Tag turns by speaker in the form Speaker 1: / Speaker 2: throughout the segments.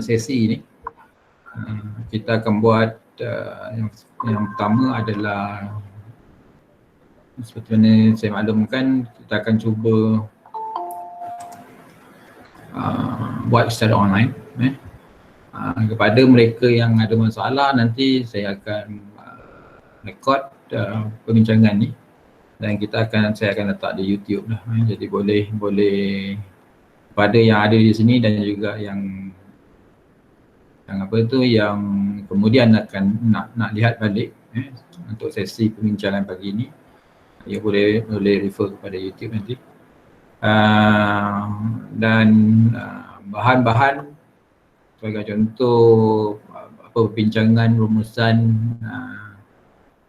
Speaker 1: sesi ni. Kita akan buat yang pertama adalah seperti mana saya maklumkan, kita akan cuba buat secara online. Kepada mereka yang ada masalah, nanti saya akan record perbincangan ni dan saya akan letak di YouTube lah. Jadi boleh pada yang ada di sini dan juga yang kemudian akan nak lihat balik untuk sesi perbincangan pagi ni, dia boleh refer kepada YouTube nanti. Dan bahan-bahan sebagai contoh perbincangan rumusan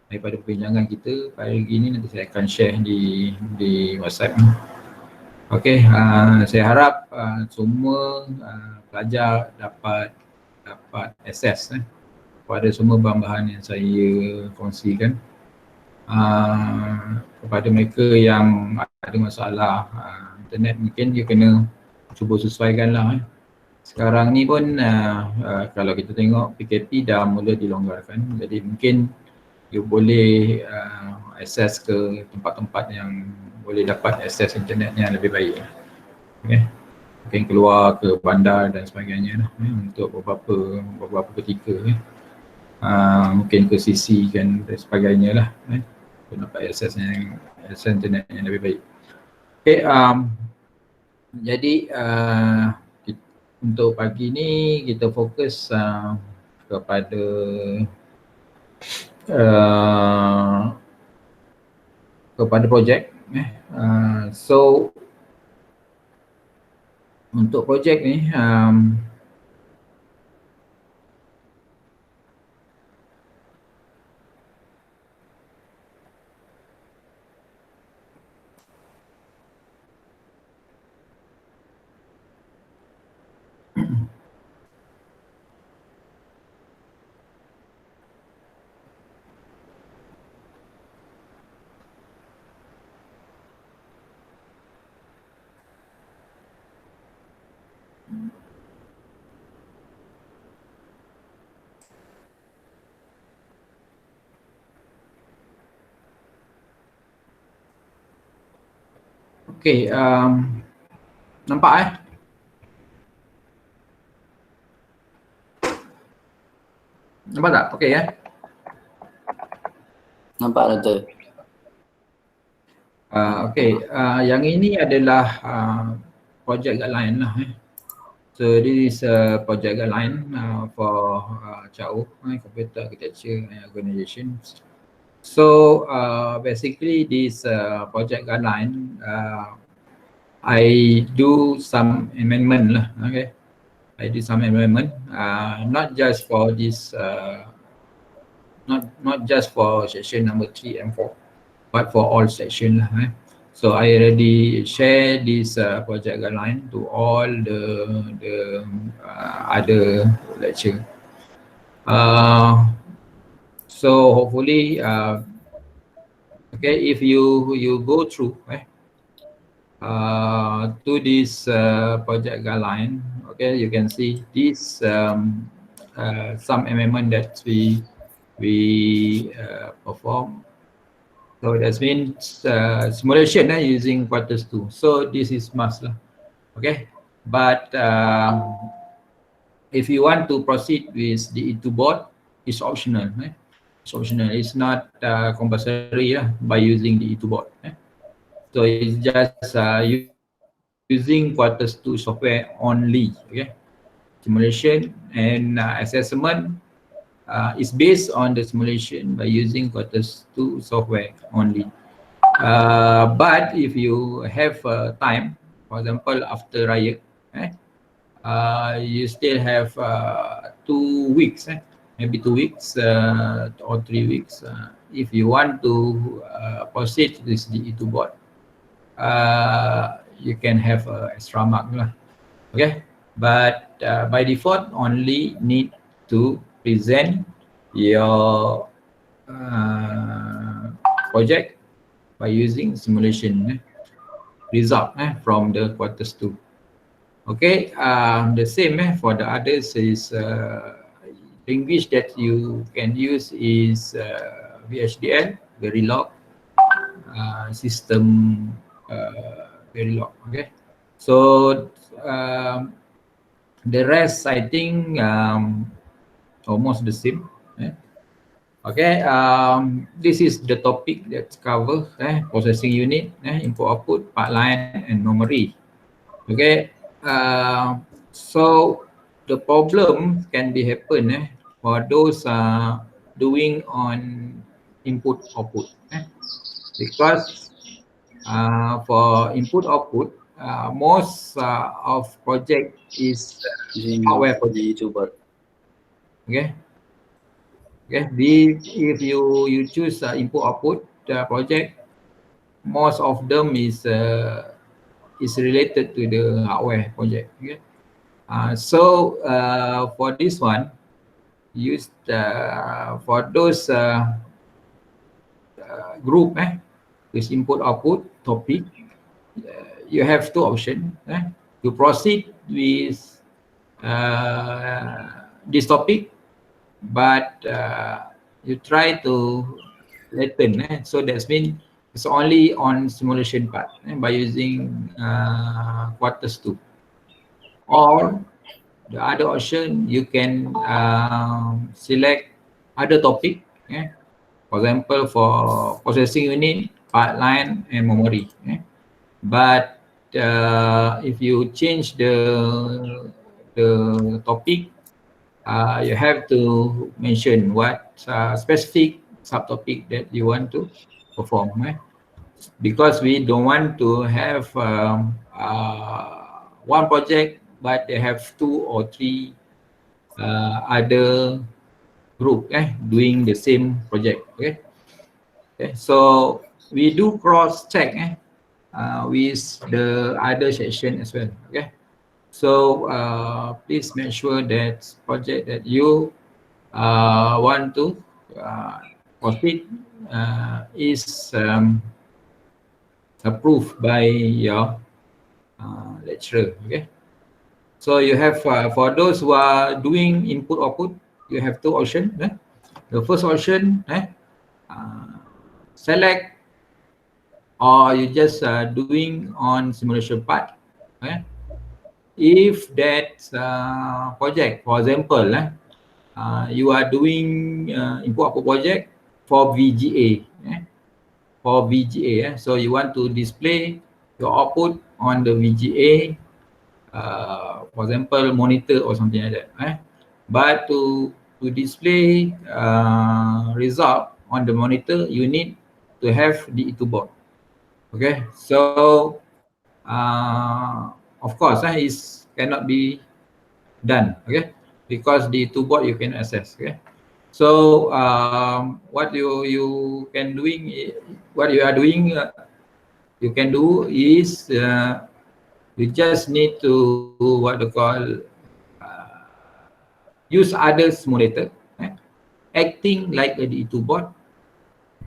Speaker 1: daripada perbincangan kita pagi ini nanti saya akan share di WhatsApp. Okey, saya harap semua pelajar dapat akses kepada semua bahan-bahan yang saya kongsikan. Kepada mereka yang ada masalah internet, mungkin dia kena cuba sesuaikan lah. Sekarang ni pun kalau kita tengok PKP dah mula dilonggarkan, jadi mungkin you boleh akses ke tempat-tempat yang boleh dapat akses internet yang lebih baik. Okay. Mungkin keluar ke bandar dan sebagainya untuk beberapa ketika. Mungkin ke CC kan dan sebagainya lah. Untuk dapat akses internet yang lebih baik. Okay, jadi untuk pagi ni kita fokus kepada projek. So untuk projek ni okey, nampak nampak tak? Okey ya?
Speaker 2: Nampak Doktor.
Speaker 1: Okey, yang ini adalah project guideline lah. So this is a project guideline for CAO, Computer Architecture and Organization. So basically this project guideline, I do some amendment lah. Okay, I do some amendment, not just for this, not just for section number 3 and 4, but for all section lah. So I already share this project guideline to all the other lecture. So hopefully, okay, if you go through to this project guideline, okay, you can see this some amendment that we perform. So that means simulation using Quartus 2. So this is must lah. Okay, but if you want to proceed with the E2 board, it's optional. It's optional. It's not compulsory by using the E2 board. So it's just using Quartus 2 software only. Okay, simulation and assessment is based on the simulation by using Quartus 2 software only. But if you have time, for example, after Raya, you still have 2 weeks, maybe 2 weeks or 3 weeks. If you want to proceed with the E2 board, you can have extra mark lah. Okay, but by default only need to present your project by using simulation result from the Quartus 2. Okay, the same for the others is language that you can use is VHDL, Verilog, system Verilog. Okay, so the rest I think almost the same. Okay, this is the topic that's covered, processing unit, input output, pipeline, and memory. Okay, so the problem can be happen for those doing on input output, because for input output, most of project is
Speaker 2: ji
Speaker 1: hardware project.
Speaker 2: जी चुपर
Speaker 1: Okay, okay. If you choose input output project, most of them is related to the hardware project. Okay, so for this one, use for those group with input output topic, you have two options. To proceed with this topic, but you try to laten. So that means it's only on simulation part by using quarters 2. Or the other option, you can select other topic. For example, for processing unit, pipeline, and memory. But if you change the topic, you have to mention what specific subtopic that you want to perform. Because we don't want to have one project, but they have 2 or 3 other group doing the same project. Okay, so we do cross check with the other section as well. Okay, so please make sure that project that you want to proceed is approved by your lecturer. Okay, so you have for those who are doing input output, you have 2 options. The first option, select, or you just doing on simulation part. If that project, for example, you are doing input output project for VGA, so you want to display your output on the VGA, for example, monitor or something like that. But to display result on the monitor, you need to have the E2 board. Okay, so of course, it cannot be done. Okay, because the E2 board you can access. Okay, so what you can doing, what you are doing, you can do is you just need to what they call use other simulator, acting like a D2 board,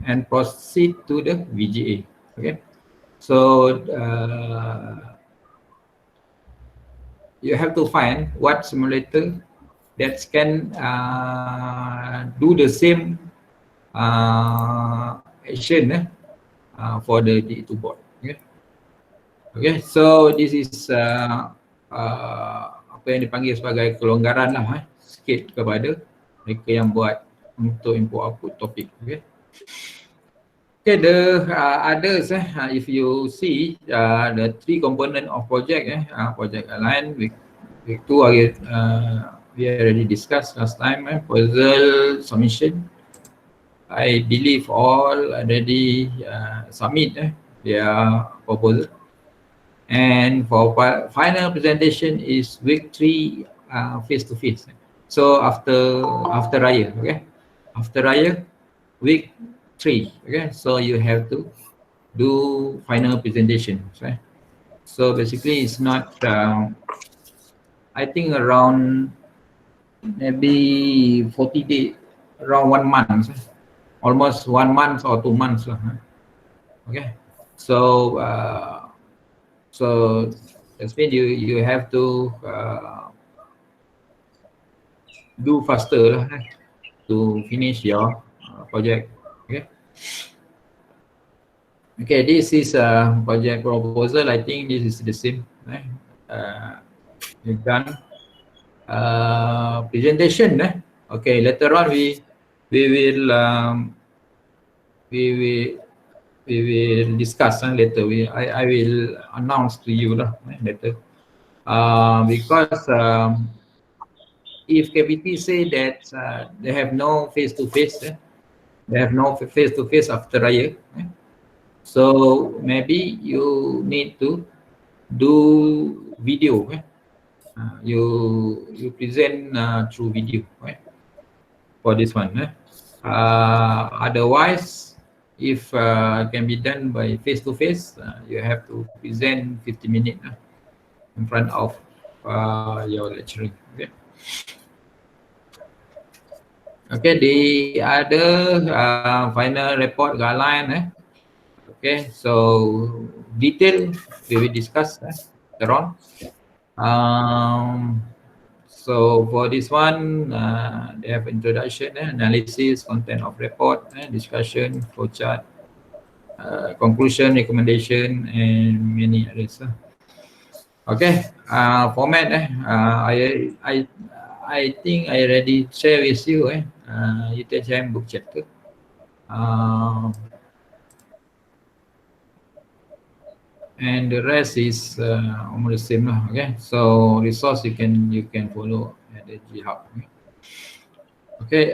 Speaker 1: and proceed to the VGA. Okay, so you have to find what simulator that can do the same action for the D2 board. Okay, okay, so this is apa yang dipanggil sebagai kelonggaran lah sikit kepada mereka yang buat untuk input output topik. Okay, okay, the others if you see the 3 component of project project align with 2 we already discussed last time. Puzzle submission, I believe all already submit their proposal. And for final presentation is week 3 face to face. So after Raya, okay, after Raya, week 3, okay, so you have to do final presentation. Right? So basically, it's not. I think around maybe 40 days, around 1 month, almost 1 month or 2 months. Okay, so so That means you have to do faster lah to finish your project. Okay. Okay, this is a project proposal. I think this is the same. You've done presentation. Okay, later on we will discuss later. I will announce to you later. Because if KPT say that they have no face-to-face, they have no face-to-face after Raya. So maybe you need to do video. You present through video for this one. Otherwise, if can be done by face-to-face, you have to present 50 minutes in front of your lecturing. Okay. Okay, the other final report guideline. Okay, so detail we will discuss later on. So for this one, they have introduction, analysis, content of report, discussion, flowchart, conclusion, recommendation, and many others. Okay, format. I think I already share with you. UTHM book chapter. And the rest is almost the same. Okay, so resource you can follow at the GitHub. Okay,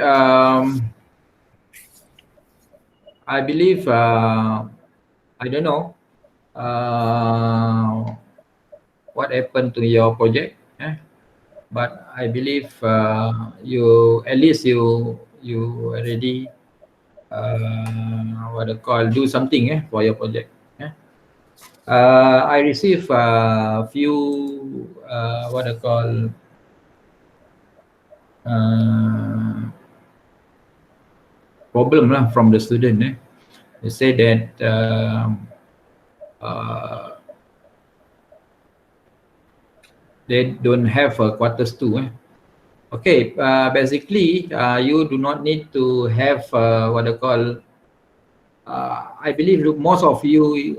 Speaker 1: I believe I don't know what happened to your project, but I believe you at least you already what I call do something for your project. I received a few what I call problem from the student. They say that they don't have a quarters 2. Okay, basically you do not need to have what I call I believe most of you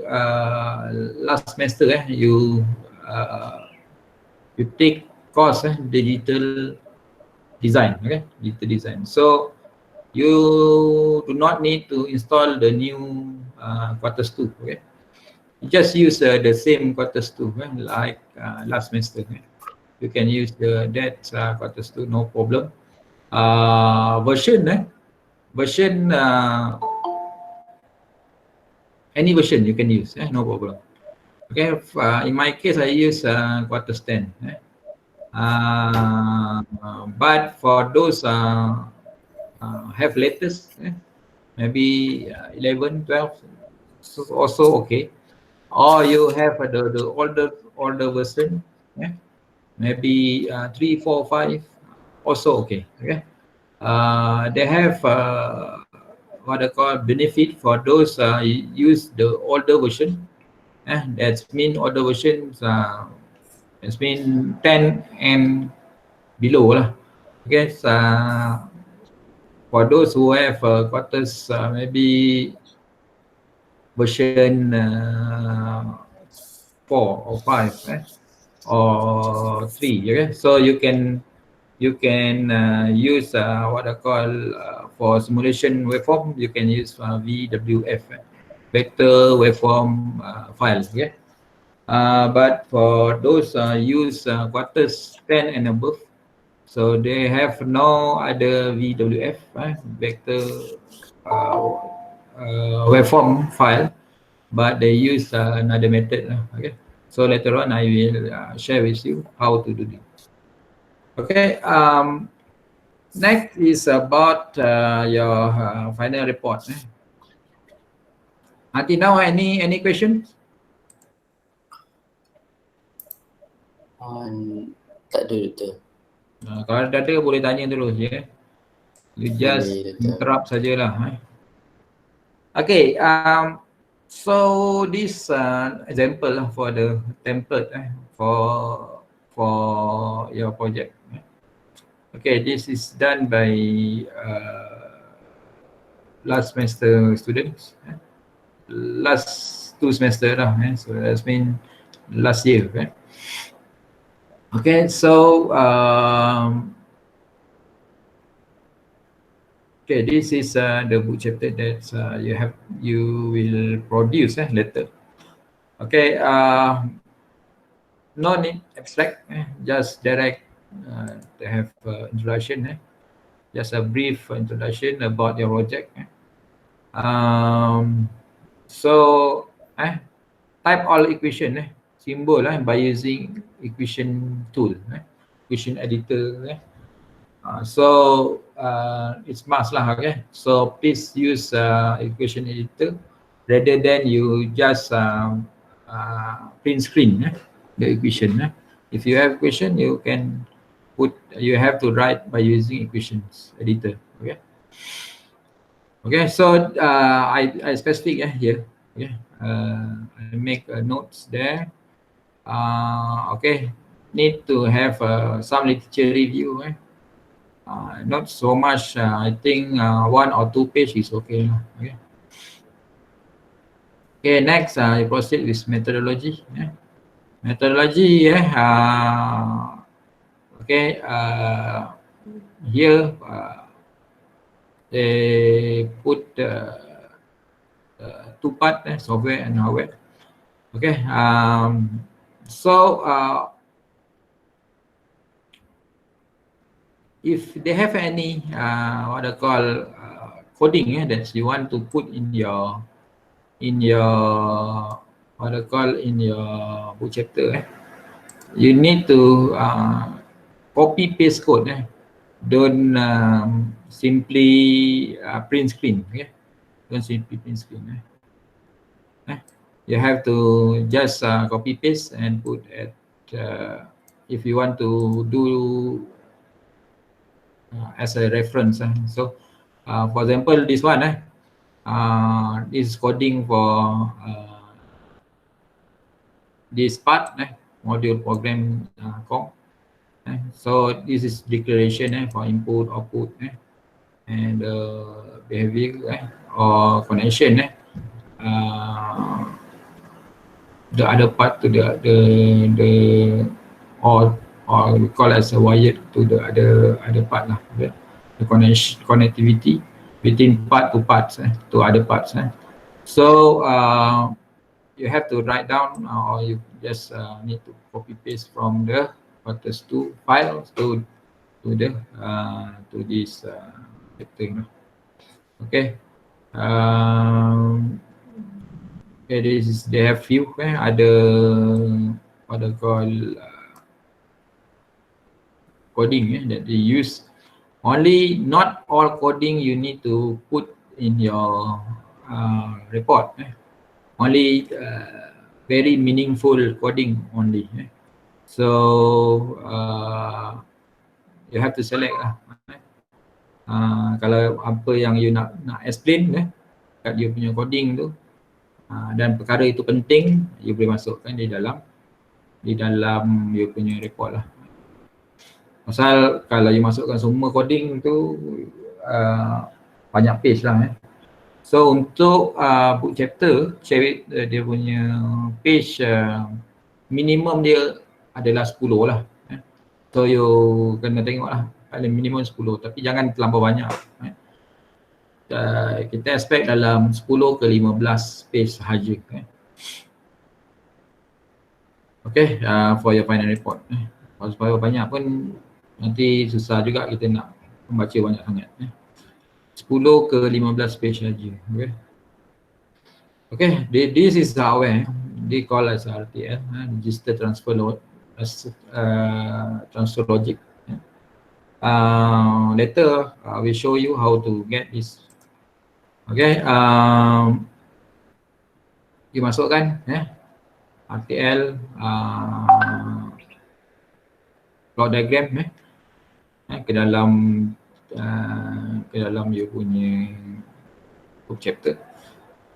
Speaker 1: last semester you take course digital design. Okay, digital design. So you do not need to install the new quarters 2. Okay, you just use the same quarters 2 like last semester. You can use that quarters 2, no problem. Version any version you can use, no problem. Okay, in my case I use quarters 10. But for those have latest, maybe 11, 12, so also okay. Or you have the older version, maybe 3, 4, 5, also okay. Okay, they have what I call benefit for those use the older version. That's mean older versions. That's mean 10 and below lah. Okay, for those who have quarters maybe version 4 or 5 or 3. Okay, so you can use what I call for simulation waveform. You can use VWF, vector waveform files. Okay, but for those use quarters 10 and above, so they have no other VWF, vector waveform file, but they use another method. Okay, so later on I will share with you how to do this. Okay, next is about your final report. Until now, any questions?
Speaker 2: Tak ada, Doktor.
Speaker 1: Kalau ada boleh tanya terus je. You just interrupt sajalah. Okay, So this example for the template for your project. Okay, this is done by last semester students. Last 2 semester lah. So that's mean last year. Okay, so okay, this is the book chapter that you will produce later. Okay, no need abstract, just direct to have introduction, just a brief introduction about your project. So type all equation symbol by using equation tool, equation editor. So it's must lah. Okay, so please use equation editor rather than you just print screen the equation. If you have equation, you have to write by using equations editor. Okay, so I specific here. Okay, I make notes there. Okay, need to have some literature review. Not so much. I think 1 or 2 page is okay. Okay, next I proceed with methodology. Methodology. Okay. Here they put 2 part, software and hardware. Okay. So if they have any what I call coding that you want to put in your what I call in your book chapter, you need to copy paste code. Don't simply print screen. Don't simply print screen. You have to just copy paste and put at if you want to do as a reference. So for example, this one this is coding for this part module program com. So this is declaration for input, output, and behavior or connection. The other part to the or we call as a wired to the other part lah. The connectivity between part to parts to other parts. So you have to write down or you just need to copy paste from the Lotus2 files to this thing. Okay. Okay, they have few other what I call coding that they use. Only not all coding you need to put in your report. Only very meaningful coding only. So you have to select kalau apa yang you nak explain kat you punya coding tu dan perkara itu penting, you boleh masukkan di dalam you punya report lah. Pasal kalau you masukkan semua coding tu banyak page lah. So untuk book chapter, dia punya page minimum dia adalah 10 lah. So you kena tengok lah, paling minimum 10, tapi jangan terlampau banyak. Kita expect dalam 10 ke 15 page sahaja. Okay, for your final report. Kalau banyak pun nanti susah juga kita nak membaca banyak sangat. 10 ke 15 page saja. Okay, this is hardware. They call as RTL, Register Transfer Logic. Later we show you how to get this. Okay, you masukkan RTL plot diagram ke dalam you punya book chapter.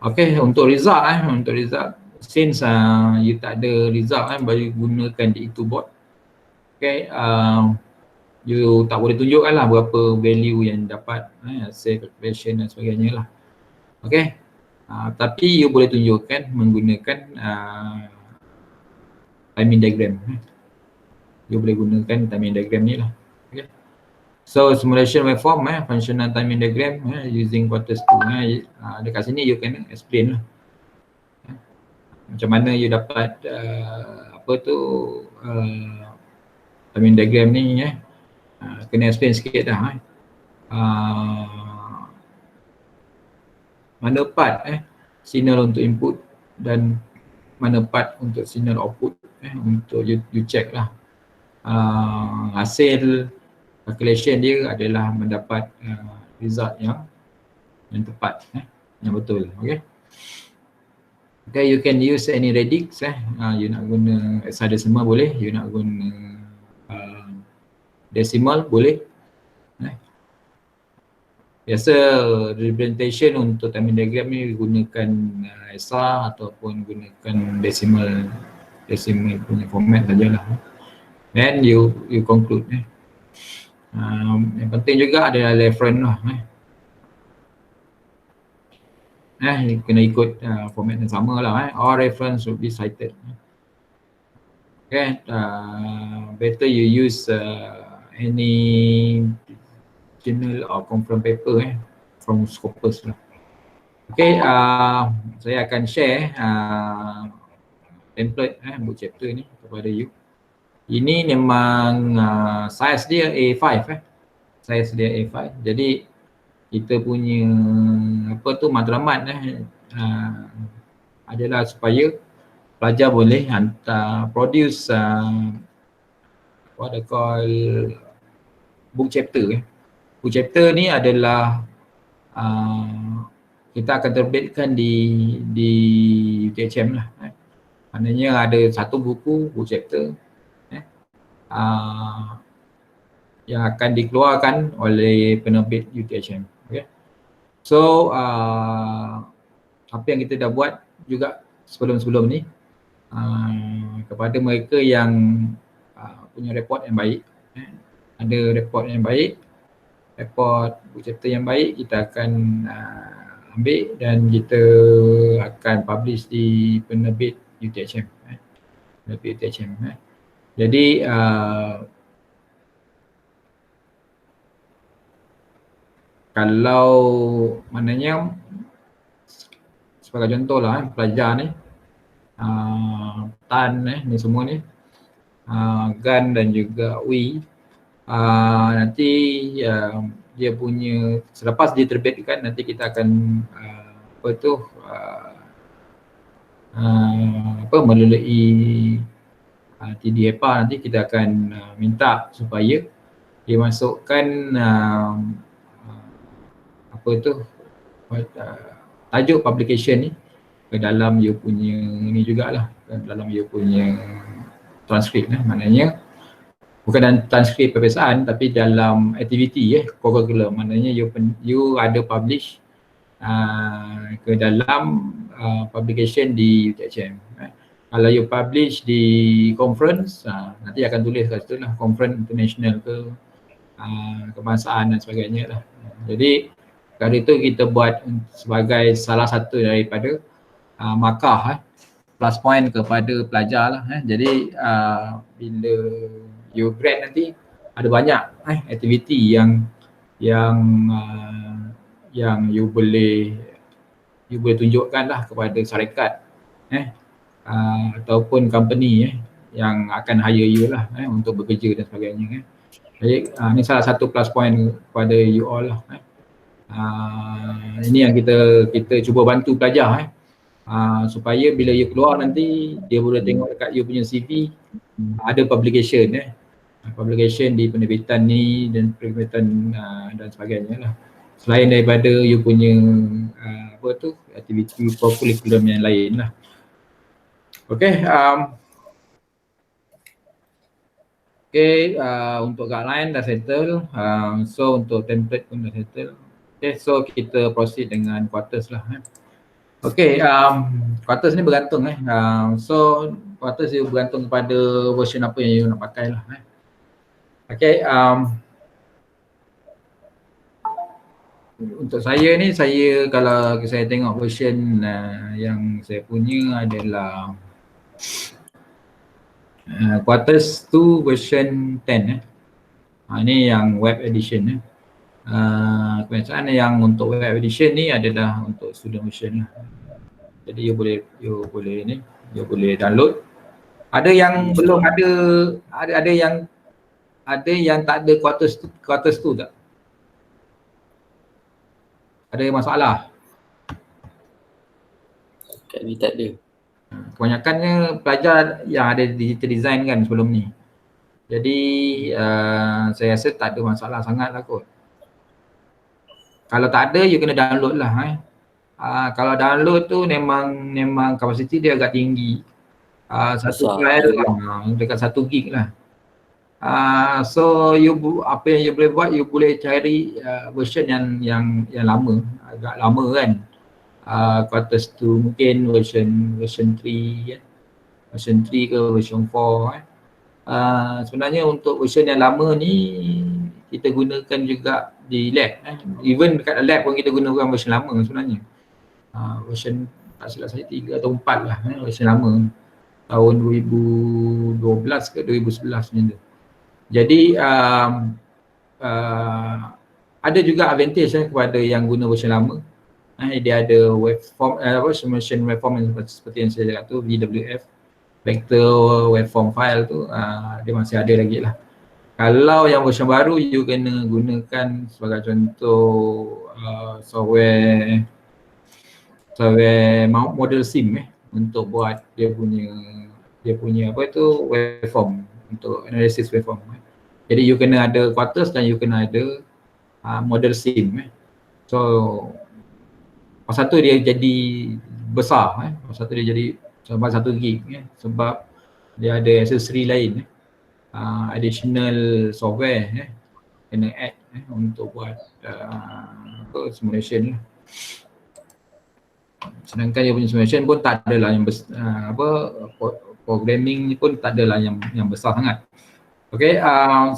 Speaker 1: Okay, untuk result since you tak ada result baru gunakan di itu board. Okay, you tak boleh tunjukkan lah berapa value yang dapat, hasil calculation dan sebagainya lah. Okay, tapi you boleh tunjukkan menggunakan timing diagram. You boleh gunakan timing diagram ni lah. Okay. So simulation waveform, functional timing diagram using quarters 2. Dekat sini you can explain lah macam mana you dapat apa tu timing diagram ni. Kena explain sikit dah. Mana part signal untuk input dan mana part untuk signal output, untuk you check lah hasil calculation dia adalah mendapat result yang tepat, yang betul. Okay, you can use any radix. You nak guna hexadecimal boleh, you nak guna decimal boleh. Biasa representation untuk timing diagram ni gunakan hexa ataupun gunakan decimal punya format sajalah. Then you conclude. Yang penting juga adalah reference lah. You kena ikut format yang sama lah. All reference should be cited. Okay, better you use any journal or conference paper from Scopus lah. Okay, saya akan share template book chapter ni kepada you. Ini memang size dia A5 size dia A5. Jadi kita punya apa tu matlamat adalah supaya pelajar boleh hantar produce what they call book chapter. Book chapter ni adalah kita akan terbitkan di UTHM lah. Maknanya ada satu buku book chapter yang akan dikeluarkan oleh penerbit UTHM. Okay. So apa yang kita dah buat juga sebelum-sebelum ni kepada mereka yang punya report yang baik, ada report yang baik, report book chapter yang baik, kita akan ambil dan kita akan publish di penerbit UTHM. Penerbit UTHM. Jadi kalau maknanya sebagai contoh lah pelajar ni Tan ni semua ni Gan dan juga Wi nanti dia punya selepas diterbitkan nanti kita akan apa tu melalui TDHEPA nanti kita akan minta supaya dia masukkan apa tu tajuk publication ni ke dalam you punya ni jugalah, ke dalam you punya transkrip maknanya bukan dalam transkrip peperiksaan tapi dalam aktiviti curriculum, maknanya you ada publish ke dalam publication di UTHM. Kalau you publish di conference nanti akan tulis kat situ lah conference international ke kebangsaan dan sebagainya lah. Jadi kali itu kita buat sebagai salah satu daripada markah plus point kepada pelajar lah. Jadi bila you grade nanti ada banyak aktiviti yang you boleh tunjukkan lah kepada syarikat ataupun company yang akan hire you lah untuk bekerja dan sebagainya. Jadi ini salah satu plus point kepada you all lah. Ini yang kita cuba bantu pelajar supaya bila you keluar nanti dia boleh tengok dekat you punya CV ada publication publication di penerbitan ni dan penerbitan dan sebagainya lah. Selain daripada you punya apa tu aktiviti curriculum yang lain lah. Okay, untuk guideline dah settle, so untuk template pun dah settle. Okay, so kita proceed dengan quarters lah. Okay, quarters ni bergantung so quarters dia bergantung kepada version apa yang you nak pakai lah. Okay, untuk saya ni, kalau saya tengok version yang saya punya adalah quarters 2 version 10 ni yang web edition kebiasaan yang untuk web edition ni adalah untuk student version lah. Jadi you boleh download. Ada yang belum ada yang tak ada quarters tu tak? Ada masalah?
Speaker 2: Kat ni tak ada.
Speaker 1: Kebanyakannya pelajar yang ada digital design kan sebelum ni. Jadi saya rasa tak ada masalah sangat lah kot. Kalau tak ada, you kena download lah. Kalau download tu memang kapasiti dia agak tinggi. Satu file dekat 1 gig lah. So apa yang you boleh buat, you boleh cari version yang lama, agak lama kan. Quarters 2 mungkin version 3 version 3 ke version 4 sebenarnya untuk version yang lama ni kita gunakan juga di lab even dekat lab pun kita gunakan version lama sebenarnya. Version tak silap saya 3 atau 4 lah version lama tahun 2012 ke 2011 macam tu. Jadi ada juga advantage kepada yang guna version lama. Dia ada waveform simulation waveform seperti yang saya cakap tu, VWF, vector waveform file tu dia masih ada lagi lah. Kalau yang version baru, you kena gunakan sebagai contoh software model sim untuk buat dia punya apa tu waveform, untuk analysis waveform. Jadi you kena ada quarters dan you kena ada model sim. So pasal tu dia jadi besar pasal tu dia jadi sebab 1 gig sebab dia ada aksesori lain additional software kena add untuk buat simulation lah. Sedangkan dia punya simulation pun tak adalah yang programming ni pun tak adalah yang besar sangat. Okay,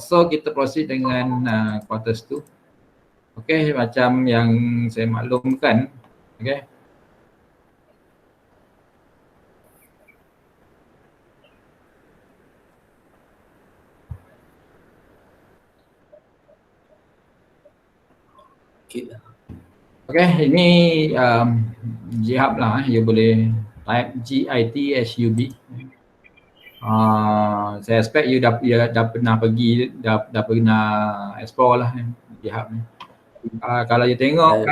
Speaker 1: so kita proceed dengan quarters tu. Okay, macam yang saya maklumkan, okay. Okay, ini GitHub lah, you boleh type GITHUB. Saya expect you dah pernah pergi, dah pernah explore lah GitHub ni. Kalau you tengok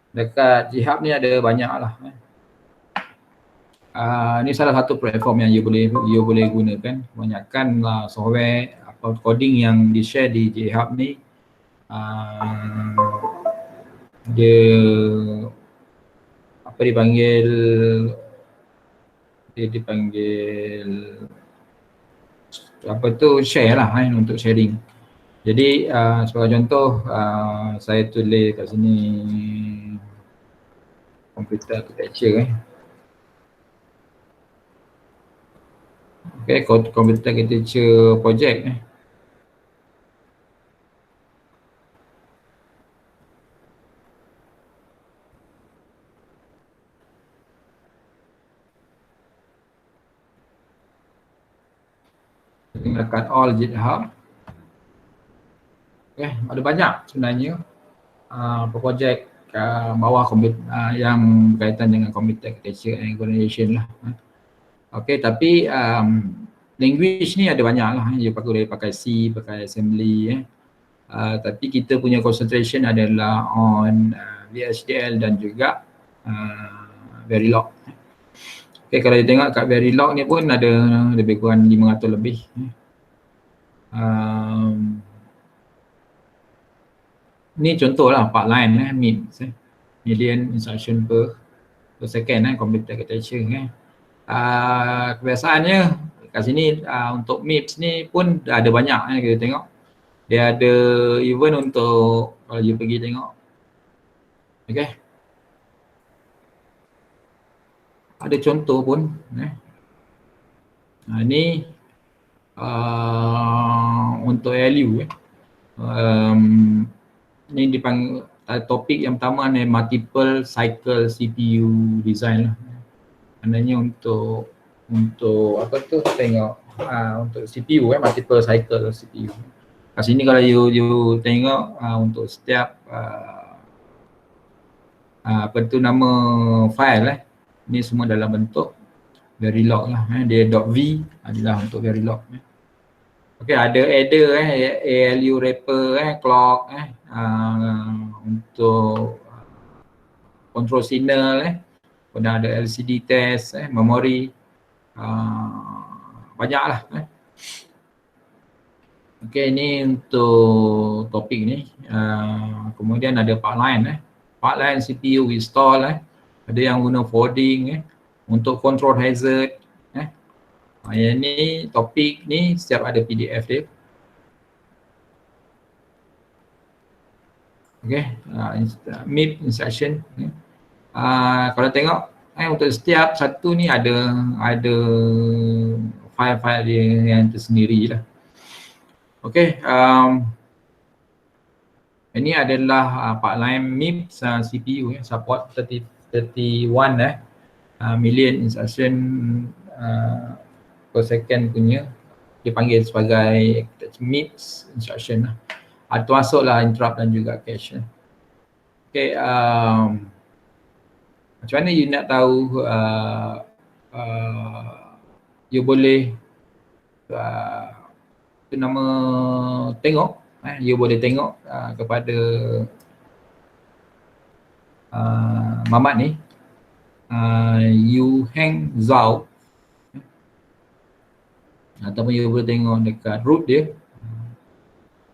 Speaker 1: dekat GitHub ni ada banyak lah. Ni salah satu platform yang you boleh gunakan. Kebanyakan software atau coding yang di share di GitHub ni dia dipanggil apa tu, share lah untuk sharing. Jadi sebagai contoh saya tulis kat sini computer architecture okay, computer architecture project dekat all GitHub. Okay, ada banyak sebenarnya projek bawah yang berkaitan dengan computer architecture and organization lah. Okay, tapi language ni ada banyak lah. You boleh pakai C, pakai assembly tapi kita punya concentration adalah on VHDL dan juga Verilog. Okay, kalau you tengok kat Verilog ni pun ada lebih kurang 500 lebih. Ni contoh lah 4 line MIPS million instruction per second computer architecture kebiasaannya kat sini untuk MIPS ni pun ada banyak kita tengok. Dia ada even untuk kalau you pergi tengok. Okay. ada contoh pun. Ini untuk ALU. Ini dipanggil topik yang pertama ni multiple cycle CPU design lah. Maknanya untuk apa tu, tengok untuk CPU multiple cycle CPU. Kat sini kalau you tengok untuk setiap apa tu nama file ni semua dalam bentuk Verilog lah. Dia .v adalah untuk Verilog. Okey, ada adder ALU wrapper clock untuk control signal kemudian ada LCD test memori banyaklah. Okey, ini untuk topik ni. Kemudian ada pipeline pipeline CPU install ada yang guna forwarding untuk control hazard. Yang ni topik ni setiap ada PDF dia. Okey, MIP instruction. Kalau tengok untuk setiap satu ni ada file-file dia yang tersendiri lah. Okey, ini adalah pipeline MIP CPU support 31 million instruction per second punya, dipanggil sebagai MIP instruction lah. Termasuklah interrupt dan juga cache. Okey, macam mana you nak tahu you boleh nama tengok you boleh tengok kepada Mamat ni you hang Zhao ataupun you boleh tengok dekat root dia.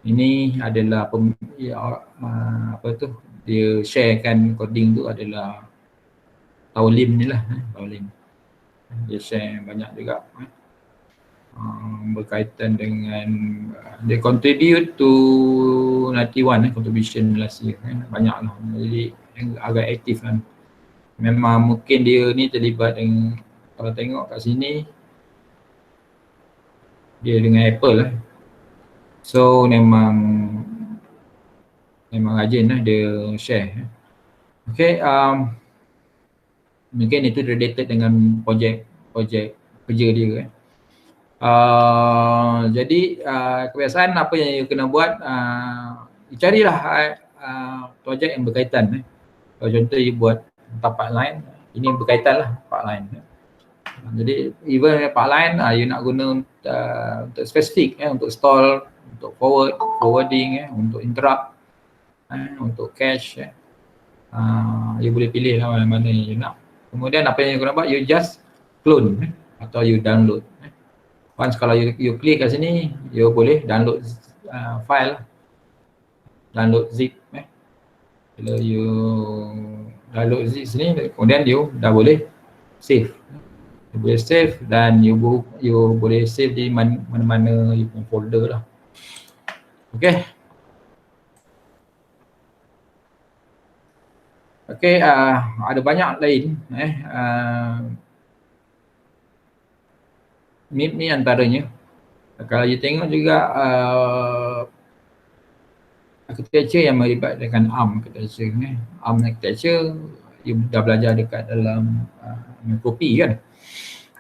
Speaker 1: Ini adalah apa tu, dia sharekan coding tu adalah Taulim ni lah, Taulim. Dia share banyak juga berkaitan dengan dia contribute to 91 contribution last year banyak lah, jadi agak aktif kan. Memang mungkin dia ni terlibat dengan, kalau tengok kat sini dia dengan Apple lah. So memang rajin lah dia share. Okay, mungkin itu related dengan projek kerja dia. Jadi kebiasaan apa yang you kena buat, carilah projek yang berkaitan. Kalau contoh you buat pipeline, ini berkaitan lah pipeline. Jadi even pipeline you nak guna untuk spesifik untuk stall, untuk forwarding untuk interrupt, untuk cache, you boleh pilih lah mana yang you nak. Kemudian apa yang you kena buat, you just clone atau you download. Once kalau you klik kat sini, you boleh download file, download zip. Bila you download zip sini, kemudian you dah boleh save. You boleh save dan you boleh save di mana-mana you punya folder lah. Okay. Okay, ada banyak lain. MIP ni antaranya. Kalau you tengok juga architecture yang melibat dengan ARM architecture. ARM architecture you dah belajar dekat dalam Micropy kan.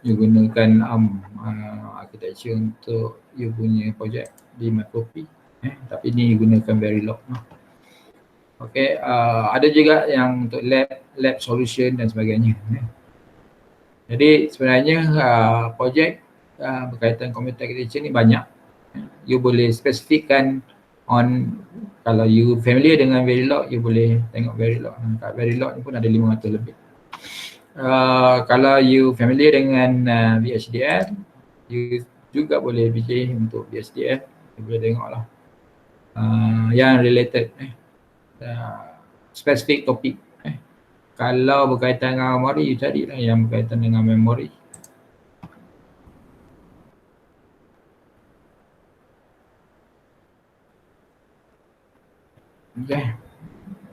Speaker 1: You gunakan ARM architecture untuk you punya projek di Micropy. Tapi ni you gunakan Verilog. Okay, ada juga yang untuk lab solution dan sebagainya. Jadi sebenarnya projek berkaitan computer architecture ni banyak. You boleh spesifikkan on, kalau you familiar dengan Verilog, you boleh tengok Verilog. Kat Verilog ni pun ada 500 lebih. Kalau you familiar dengan VHDL, you juga boleh pilih untuk VHDL. You boleh tengok lah yang related spesifik topik. Kalau berkaitan dengan memori, you carilah yang berkaitan dengan memori. Okay,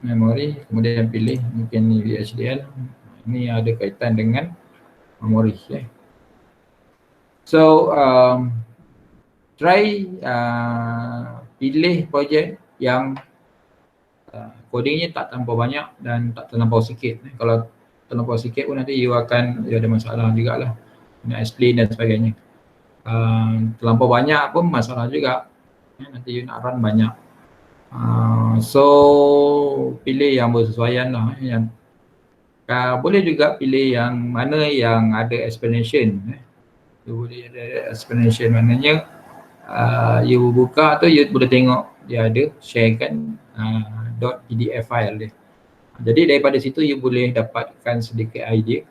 Speaker 1: memori, kemudian pilih mungkin ni VHDL. Ini ada kaitan dengan memori. So try pilih projek yang codingnya tak terlampau banyak dan tak terlampau sikit. Kalau terlampau sikit pun nanti you ada masalah jugalah nak explain dan sebagainya. Terlampau banyak pun masalah juga, nanti you nak run banyak. So pilih yang bersesuaian lah. Yang boleh juga pilih yang mana yang ada explanation. You boleh ada explanation, maknanya you buka tu you boleh tengok dia ada sharekan .pdf file dia. Jadi daripada situ you boleh dapatkan sedikit idea.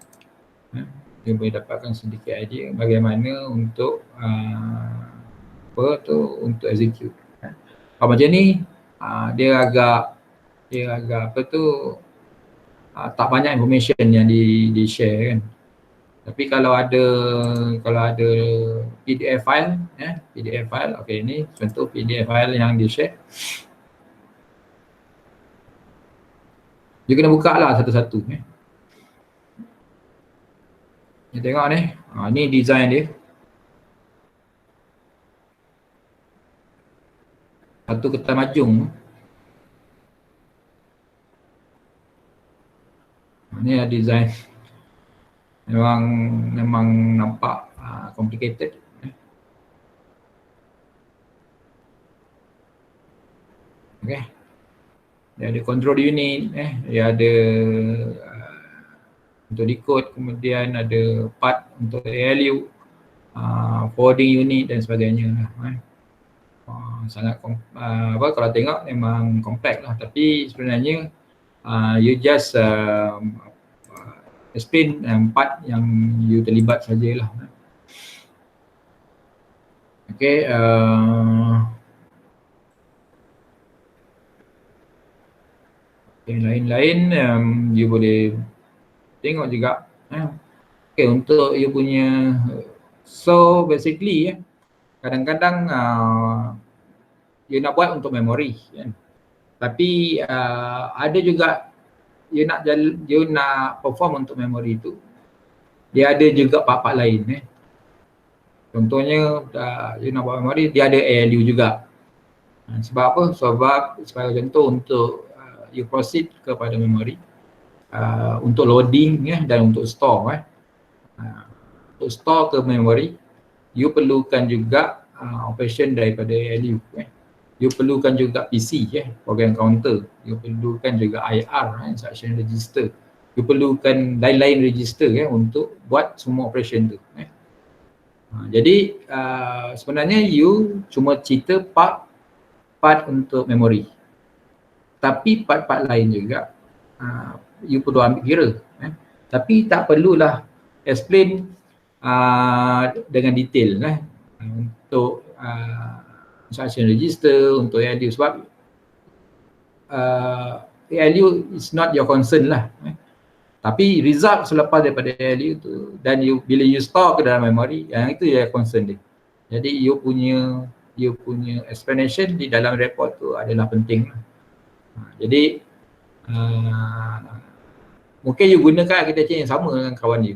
Speaker 1: You boleh dapatkan sedikit idea bagaimana untuk untuk execute. Kalau macam ni dia agak tak banyak information yang di share kan. Tapi kalau ada PDF file, PDF file, okey, ni contoh PDF file yang di share. You kena buka lah satu-satu. You tengok ni, ni design dia. Satu kertas majung. Ni lah design. Memang nampak complicated. Okay. Dia ada control unit, dia ada untuk decode, kemudian ada part untuk ALU, forwarding unit dan sebagainya. Sangat kalau tengok memang kompleks lah, tapi sebenarnya you just explain part yang you terlibat sajalah. Okay, yang lain-lain you boleh tengok juga. Okay, untuk you punya, so basically kadang-kadang you nak buat untuk memori kan. Tapi ada juga you nak perform untuk memori itu. Dia ada juga part-part lain. Contohnya you nak buat memori, dia ada ALU juga. Sebab apa? Sebab sebagai contoh untuk you proceed kepada memori, untuk loading dan untuk store. Untuk store ke memori, you perlukan juga operation daripada ALU. You perlukan juga PC, program counter. You perlukan juga IR, instruction register. You perlukan lain-lain register untuk buat semua operation tu. Jadi sebenarnya you cuma cerita part untuk memori. Tapi part-part lain juga you perlu ambil kira. Tapi tak perlulah explain dengan detail untuk instruction register, untuk ALU, sebab ALU is not your concern lah. Tapi result selepas daripada ALU tu dan bila you store ke dalam memori, yang itu ya concern dia. Jadi you punya explanation di dalam report tu adalah penting. Jadi mungkin you gunakan architecture yang sama dengan kawan you,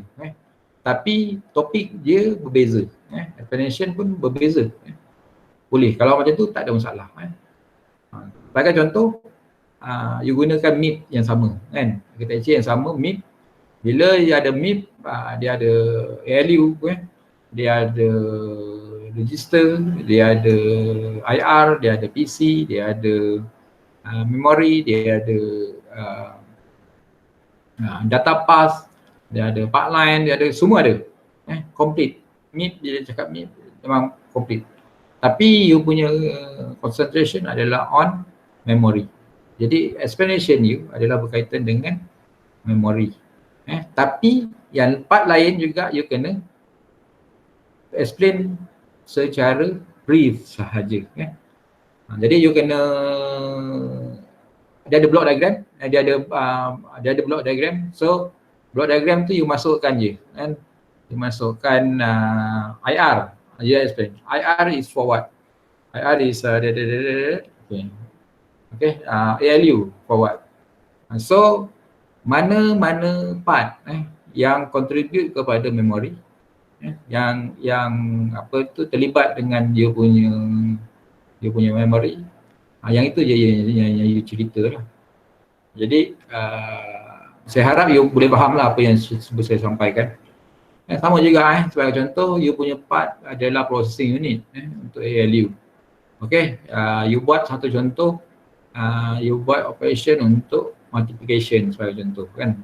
Speaker 1: tapi topik dia berbeza, explanation pun berbeza. Boleh, kalau macam tu tak ada masalah. Sebagai contoh, you gunakan MIP yang sama kan, architecture yang sama, MIP. Bila dia ada MIP, dia ada ALU, dia ada register, dia ada IR, dia ada PC, dia ada memory, dia ada data path, dia ada pipeline, dia ada, semua ada. Complete. MIP, dia cakap MIP memang complete. Tapi you punya concentration adalah on memory. Jadi explanation you adalah berkaitan dengan memory. Tapi yang part lain juga you kena explain secara brief sahaja. Jadi you kena, dia ada block diagram, dia ada block diagram. So block diagram tu you masukkan je kan. You masukkan IR. You explain. IR is for what? IR is ALU for what? So mana-mana part yang contribute kepada memori, yang apa tu terlibat dengan dia punya memori. Yang itu je yang you cerita lah. Jadi saya harap you boleh faham lah apa yang saya sampaikan. Sama juga sebagai contoh, you punya part adalah processing unit untuk ALU. Okay, you buat satu contoh, you buat operation untuk multiplication sebagai contoh kan,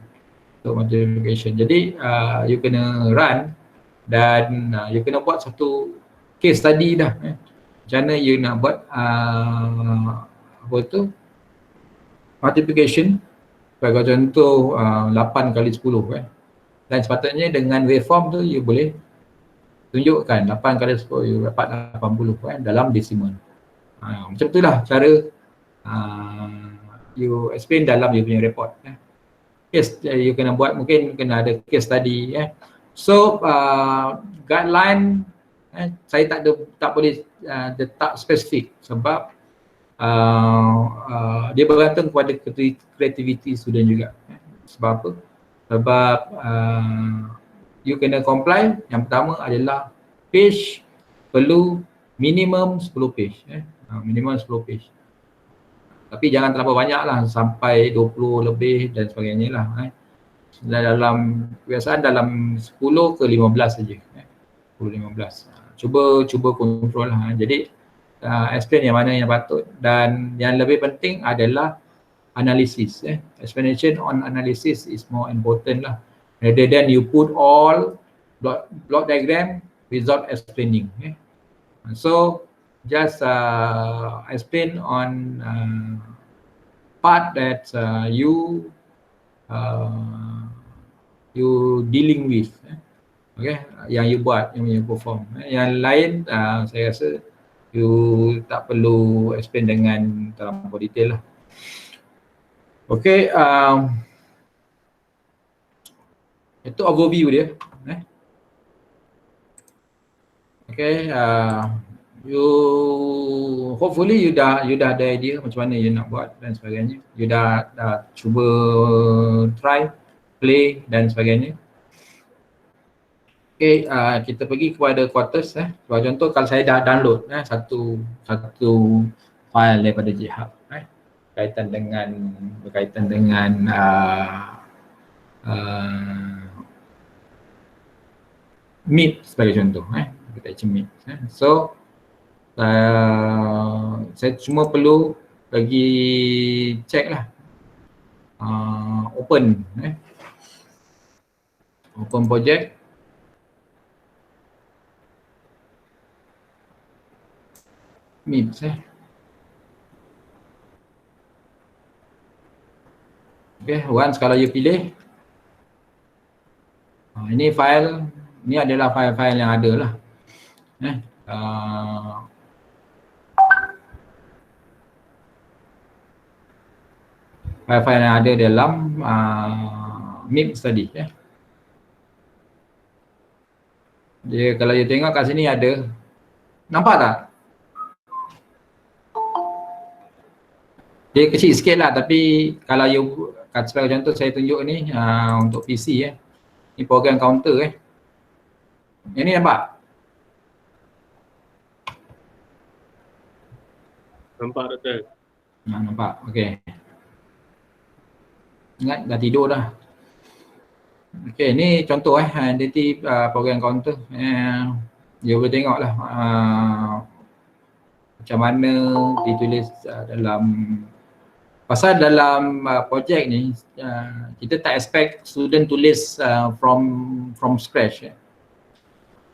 Speaker 1: untuk multiplication. Jadi you kena run dan you kena buat satu case study dah. Macam mana you nak buat apa tu, multiplication sebagai contoh 8 kali 10 kan. Dan sepatutnya dengan waveform tu you boleh tunjukkan 8 kali 10 you dapat 80 kan dalam decimal. Macam itulah cara you explain dalam you punya report. Yes, you kena buat, mungkin kena ada case study. So guideline saya tak boleh letak spesifik sebab dia bergantung kepada kreativiti student juga. Sebab apa? Sebab you kena comply. Yang pertama adalah page perlu minimum 10 page. Minimum 10 page. Tapi jangan terlalu banyak lah, sampai 20 lebih dan sebagainya lah. Dalam kebiasaan dalam 10 ke 15 saja. 10-15. Cuba kontrol lah. Jadi explain yang mana yang patut, dan yang lebih penting adalah analisis. Explanation on analysis is more important lah, rather than you put all block diagram without explaining. So just explain on part that you dealing with, okay, yang you buat, yang you perform. Yang lain saya rasa you tak perlu explain dengan terlalu detail lah. Okay, itu overview dia. Okay, you hopefully you dah ada idea macam mana you nak buat dan sebagainya. You dah cuba try, play dan sebagainya. Okay, kita pergi kepada quarters. Sebagai contoh, kalau saya dah download satu file daripada GitHub berkaitan dengan Meet sebagai contoh, kita Meet. So saya cuma perlu pergi check lah, open project, Meet. Okay, once kalau you pilih, ini file, ini adalah file-file yang ada lah. File-file yang ada dalam MIP tadi. Dia kalau you tengok kat sini ada, nampak tak? Dia kecil sikit lah, tapi kalau you, sebagai contoh saya tunjuk ni untuk PC ni program counter Yang ni nampak?
Speaker 2: Nampak Doktor.
Speaker 1: Nampak, okey. Ingat dah tidur dah. Okey, ni contoh identity program counter. You boleh tengok lah macam mana ditulis dalam, pasal dalam projek ni kita tak expect student tulis from scratch.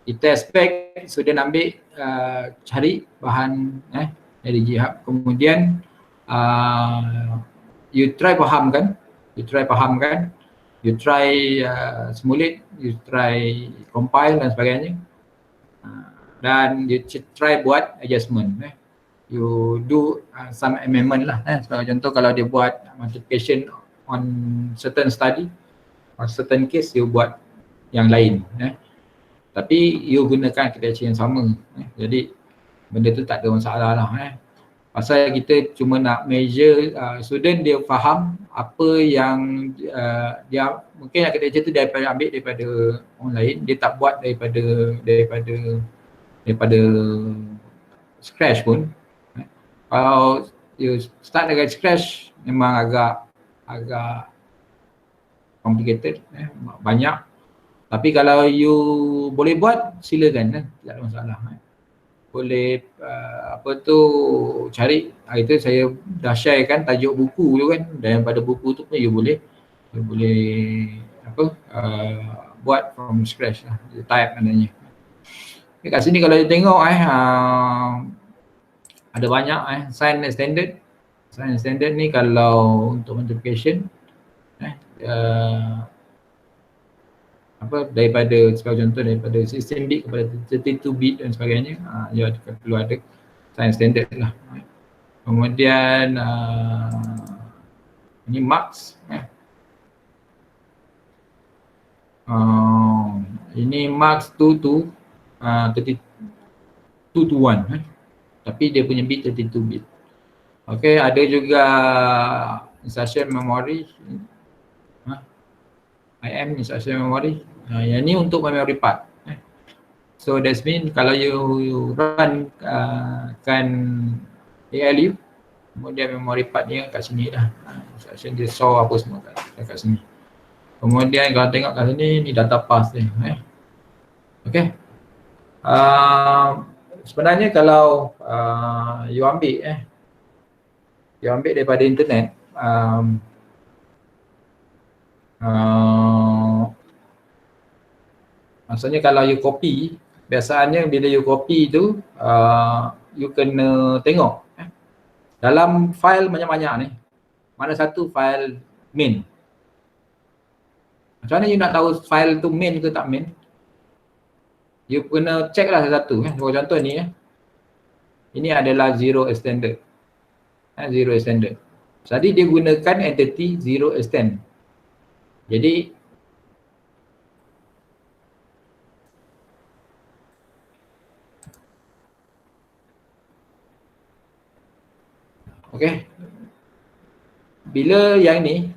Speaker 1: Kita expect student ambil cari bahan dari GitHub, kemudian you try fahamkan, you try simulate, you try compile dan sebagainya, dan you try buat adjustment. You do some amendment lah. Sebagai contoh, kalau dia buat multiplication on certain study, on certain case, you buat yang lain. Tapi you gunakan architecture yang sama. Jadi benda tu tak ada masalah lah. Pasal kita cuma nak measure student dia faham apa yang dia mungkin architecture tu dia ambil daripada orang lain, dia tak buat daripada scratch pun. Kalau you start dengan scratch memang agak complicated, banyak. Tapi kalau you boleh buat, silakan, tak ada masalah. Boleh cari, itu saya dah sharekan tajuk buku tu kan, dan pada buku tu pun you boleh buat from scratch lah, type maknanya. Okay, kat sini kalau you tengok ada banyak sign standard. Sign standard ni kalau untuk multiplication daripada sebagai contoh daripada 16 bit kepada 32 bit dan sebagainya, dia perlu ada sign standard lah. Kemudian ini marks, ini marks 2 to 32 to 1, tapi dia punya bit 32 bit. Okey, ada juga instruction memory, IM instruction memory. Yang ni untuk memory part. So that's mean kalau you run kan ALU, kemudian memory part dia kat sini dah. Instruction dia saw apa semua kat sini. Kemudian kalau tengok kat sini, ni data path dia. Okey. Sebenarnya kalau you ambil daripada internet, maksudnya kalau you copy, biasanya bila you copy tu you kena tengok dalam file banyak-banyak ni, mana satu file main. Macam mana you nak tahu file tu main ke tak main? You kena check lah satu-satu. Contoh ni, ini adalah zero extended. Zero extended. Jadi dia gunakan entity zero extend. Jadi okey. Bila yang ni,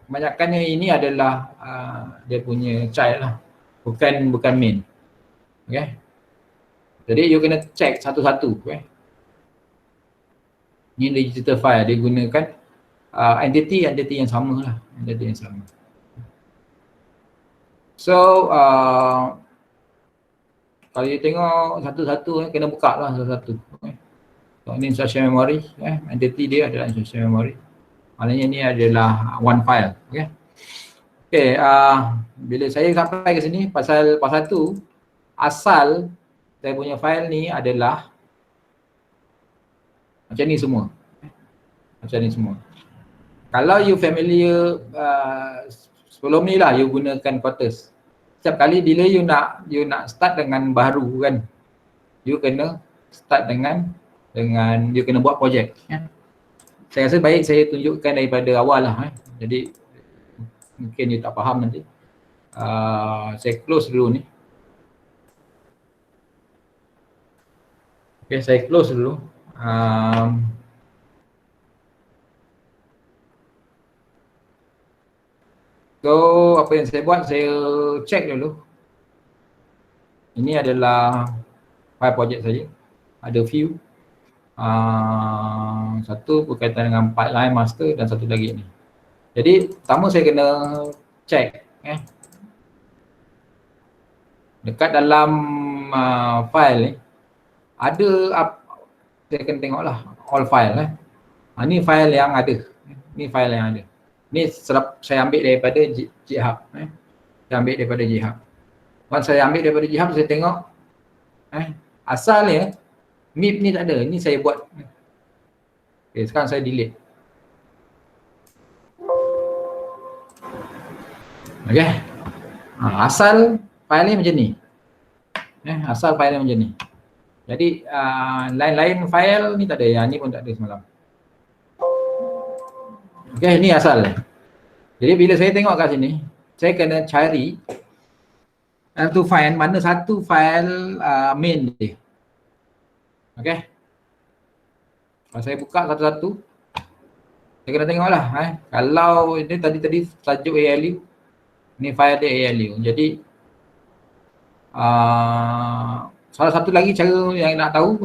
Speaker 1: kebanyakannya ini adalah dia punya child lah. Bukan main. Okey. Jadi you kena check satu-satu. Ini digital file, dia gunakan entity yang sama lah. Entity yang sama. So, kalau you tengok satu-satu, kena buka lah satu-satu. So, ini instruction memory, entity dia adalah instruction memory. Maknanya ini adalah one file. Okay, bila saya sampai ke sini, pasal tu, asal saya punya file ni adalah macam ni semua. Macam ni semua. Kalau you familiar sebelum ni lah, you gunakan quarters. Setiap kali bila you nak start dengan baru kan, you kena start dengan you kena buat projek. Saya rasa baik saya tunjukkan daripada awal lah. Jadi mungkin you tak faham nanti. Saya close dulu ni. Okay, saya close dulu. So apa yang saya buat, saya check dulu. Ini adalah file project saya. Ada few. Satu berkaitan dengan pipeline master dan satu lagi ni. Jadi pertama saya kena check dekat dalam file ni ada saya kena tengoklah all file ni file yang ada. Ni file yang ada. Ni saya ambil daripada GitHub. Saya ambil daripada GitHub. Once saya ambil daripada GitHub, saya tengok asalnya MIP ni tak ada. Ni saya buat. Okay, sekarang saya delete. Okay. Asal file ni macam ni. Asal file ni macam ni. Jadi lain-lain file ni tak ada. Yang ni pun tak ada semalam. Okay, ni asal. Jadi bila saya tengok kat sini, saya kena cari to find mana satu file main dia. Okay. Kalau saya buka satu-satu, saya kena tengok lah. Kalau ini tadi tajuk ALU, ni file dia ALU. Jadi salah satu lagi cara yang nak tahu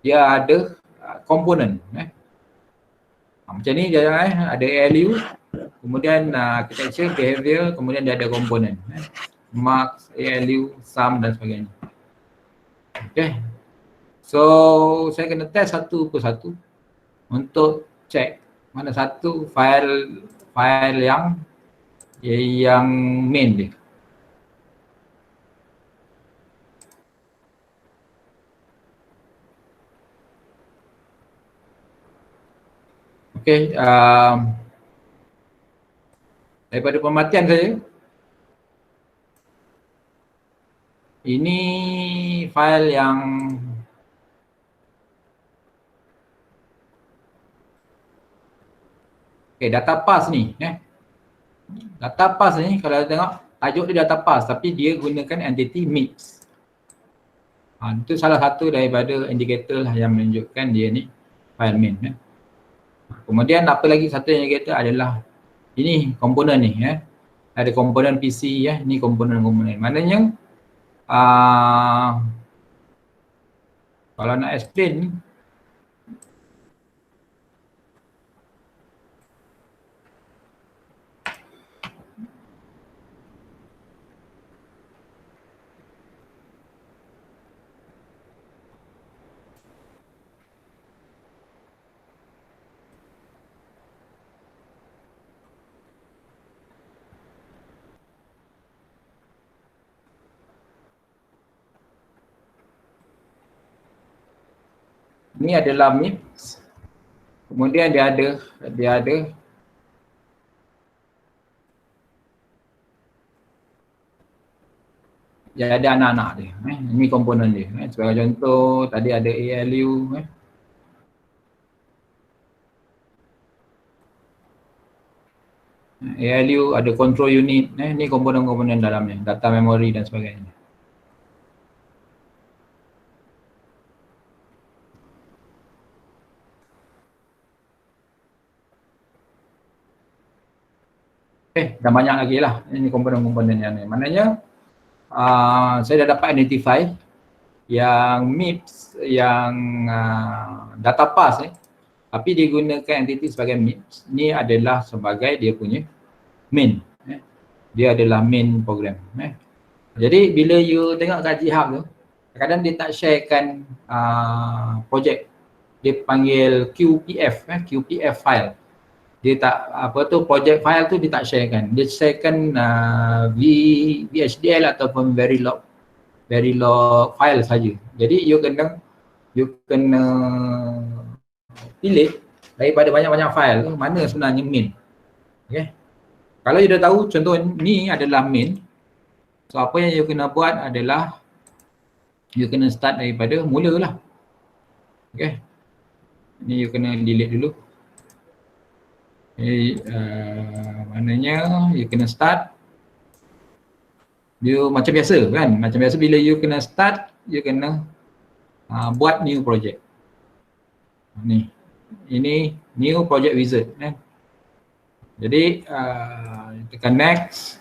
Speaker 1: dia ada komponen. Macam ni dia ada ALU, kemudian architecture, behavior, kemudian dia ada komponen. Marks, ALU, sum dan sebagainya. Okay. So saya kena test satu persatu untuk check mana satu file yang main dia. Okay, daripada pemerhatian saya, ini file yang data path ni. Data path ni kalau tengok tajuk dia data path tapi dia gunakan entity mix. Itu salah satu daripada indikator lah yang menunjukkan dia ni file main. Kemudian apa lagi satu indikator adalah ini komponen ni. Ada komponen PC, ni komponen-komponen. Maknanya kalau nak explain ni adalah mix. Kemudian dia ada anak-anak dia. Ini komponen dia. Sebagai contoh tadi ada ALU. ALU ada control unit. Ini komponen-komponen dalamnya, data memory dan sebagainya. Dah banyak lagi lah. Ini komponen-komponen yang ni. Maknanya saya dah dapat identify yang MIPS, yang data path tapi dia gunakan entity sebagai MIPS. Ni adalah sebagai dia punya main. Dia adalah main program. Jadi bila you tengok kat GitHub tu, kadang dia tak sharekan projek. Dia panggil QPF, QPF file. Dia tak project file tu dia tak sharekan. Dia sharekan VHDL ataupun Verilog file saja. Jadi you kena pilih daripada banyak-banyak file tu mana sebenarnya main. Okay. Kalau you dah tahu contoh ni adalah main, so apa yang you kena buat adalah you kena start daripada mula lah. Okay. Ni you kena delete dulu. Maknanya you kena start you macam biasa kan, macam biasa bila you kena start you kena buat new project. Ini new project wizard kan. Jadi tekan next.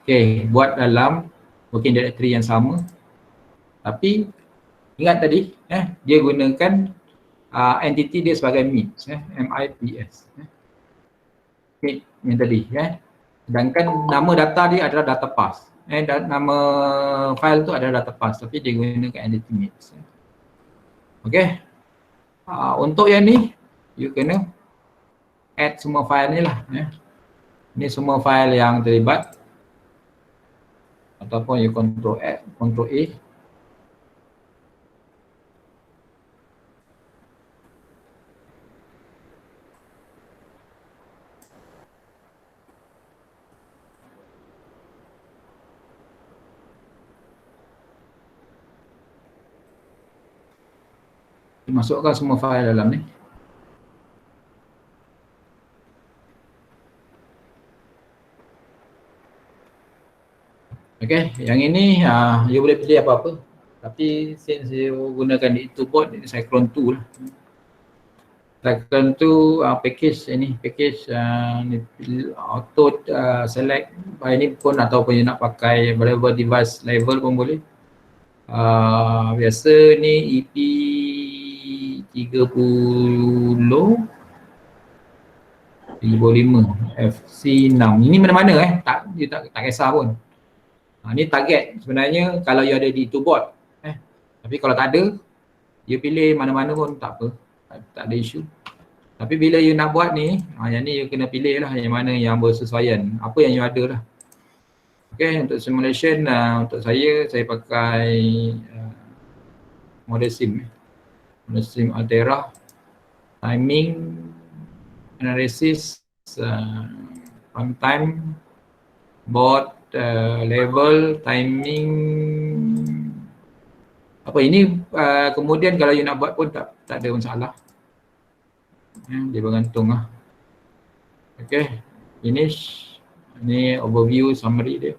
Speaker 1: Okay, buat dalam working directory yang sama tapi ingat tadi dia gunakan entity dia sebagai MIPS, MIPS. MIPS yang tadi sedangkan nama data dia adalah data path. Nama file tu adalah data path tapi dia gunakan entity MIPS. Okey. Untuk yang ni you kena add semua file ni lah. Ni semua file yang terlibat ataupun you control A. Masukkan semua file dalam ni. Okey, yang ini you boleh pilih apa-apa. Tapi since saya gunakan di Etherboard, Cyclone 2 lah. Cyclone 2 package ini, package auto select by ni pun, ataupun you nak pakai whatever device level pun boleh. Biasa ni EP 30 35 FC6. Ini mana-mana tak you tak kisah pun. Ni target sebenarnya kalau you ada di Etherboard. Tapi kalau tak ada, you pilih mana-mana pun tak apa. Tak ada isu. Tapi bila you nak buat ni, yang ni you kena pilih lah yang mana yang bersesuaian. Apa yang you ada lah. Okay, untuk simulation, untuk saya pakai model sim. Model sim Altera. Timing, analysis, runtime, board, level, timing. Apa ini kemudian kalau you nak buat pun tak ada masalah. Dia bergantung lah. Okay, finish. Ni overview summary dia.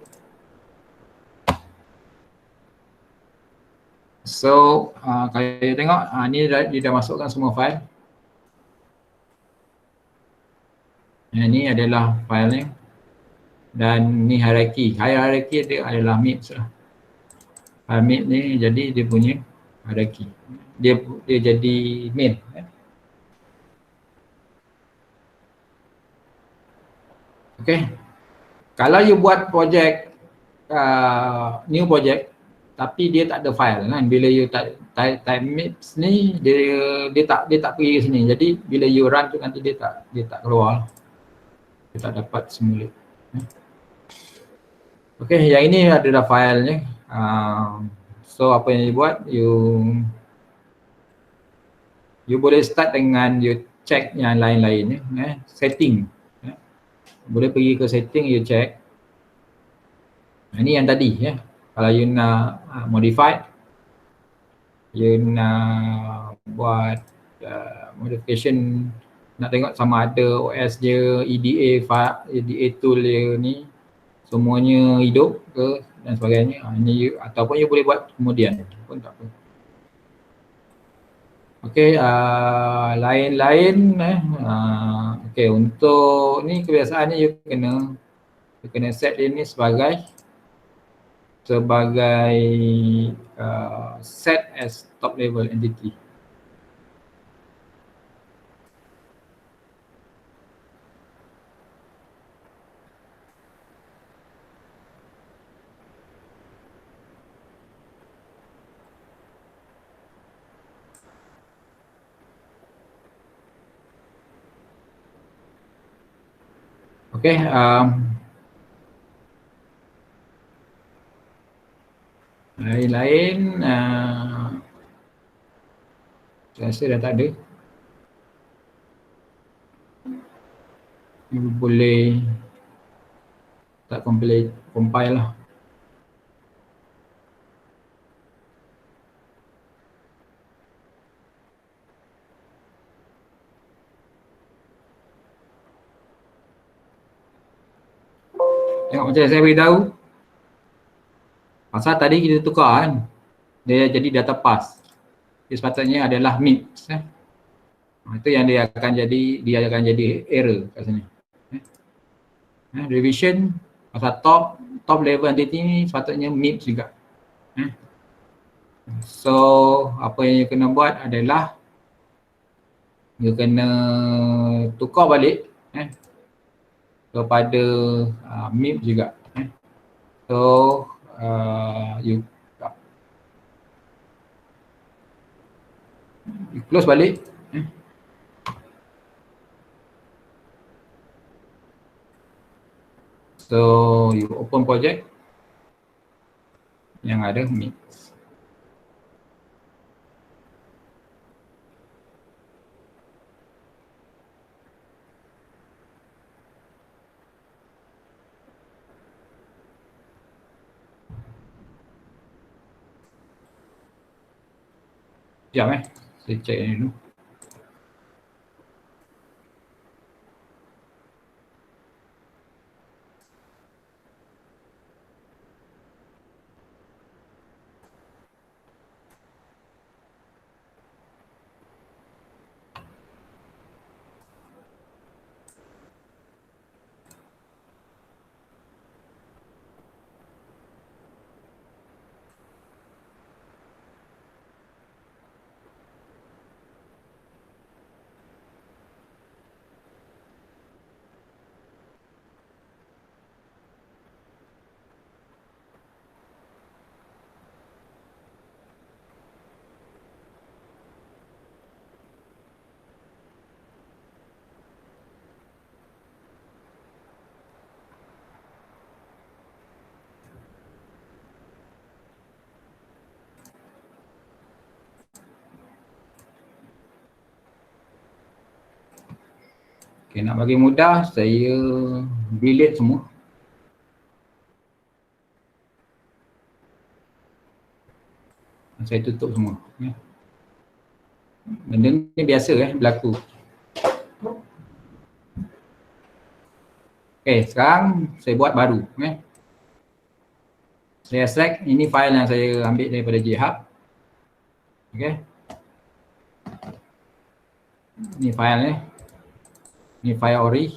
Speaker 1: So kalau you tengok ni dia dah masukkan semua file. Ini adalah filenya. Dan ni hierarchy. Hierarchy dia adalah MIPS lah. MIPS ni jadi dia punya hierarchy. Dia jadi main. Okay. Kalau you buat projek new project tapi dia tak ada file kan, bila you type MIPS ni dia tak pergi ke sini. Jadi bila you run tu nanti dia tak keluar. Dia tak dapat simulate. Okay, yang ini adalah filenya. So apa yang you buat, you boleh start dengan you check yang lain-lain setting. Boleh pergi ke setting, you check. Ini yang tadi Kalau you nak modify, you nak buat modification, nak tengok sama ada OS dia, EDA tool dia ni semuanya hidup ke dan sebagainya. Ini ataupun you boleh buat kemudian pun tak apa. Okey, lain-lain okey, untuk ni kebiasaannya you kena set ini sebagai set as top level entity. Okey, lain-lain saya rasa dah tak ada. You boleh tak compile lah. Tengok macam saya beritahu. Pasal tadi kita tukar kan. Dia jadi data pass. Dia sepatutnya adalah MIPS. Itu yang dia akan jadi error kat sini. Revision pasal top level entity ni sepatutnya MIPS juga. So apa yang you kena buat adalah you kena tukar balik kepada MIPS juga. So you close balik. So you open project yang ada MIPS. Sekejap saya check dulu. Okay, nak bagi mudah, saya delete semua. Saya tutup semua. Benda ni biasa berlaku. Okay, sekarang saya buat baru. Saya extract, ini file yang saya ambil daripada GitHub. Okay. Ini file ni. Ini file ori,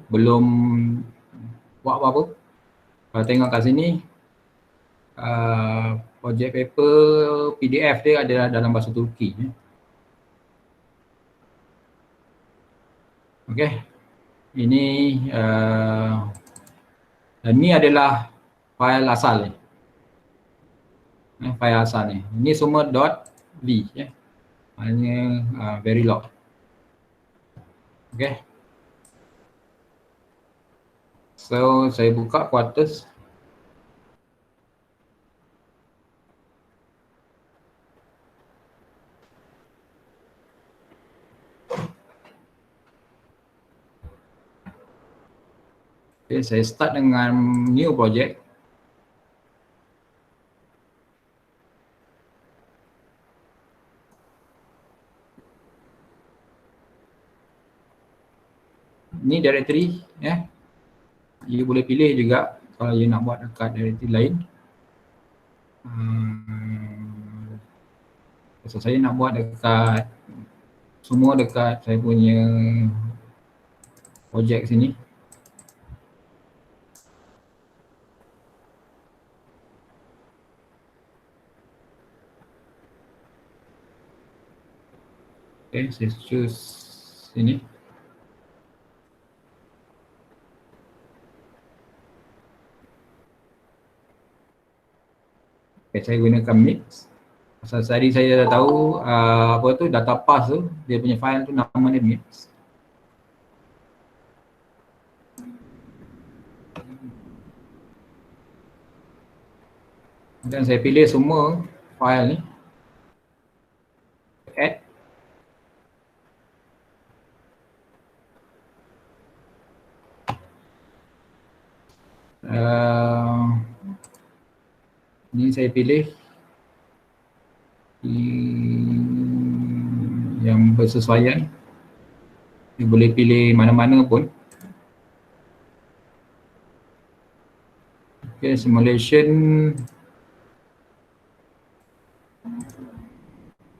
Speaker 1: belum buat apa-apa. Kalau tengok kat sini, project paper PDF dia adalah dalam bahasa Turki. Okay. Ini ini adalah file asal ni. File asal ni. Ini semua .v hanya Verilog. Okay. So saya buka Quartz. Okay, saya start dengan new project. Ni directory, you boleh pilih juga kalau you nak buat dekat directory lain. So saya nak buat dekat semua dekat saya punya project sini. Okay, saya choose sini. Okay, saya gunakan mix. Pasal tadi saya dah tahu apa tu data path tu, dia punya file tu nama dia mix. Dan saya pilih semua file ni. Add. Ni saya pilih yang bersesuaian. You boleh pilih mana-mana pun. Okay, simulation.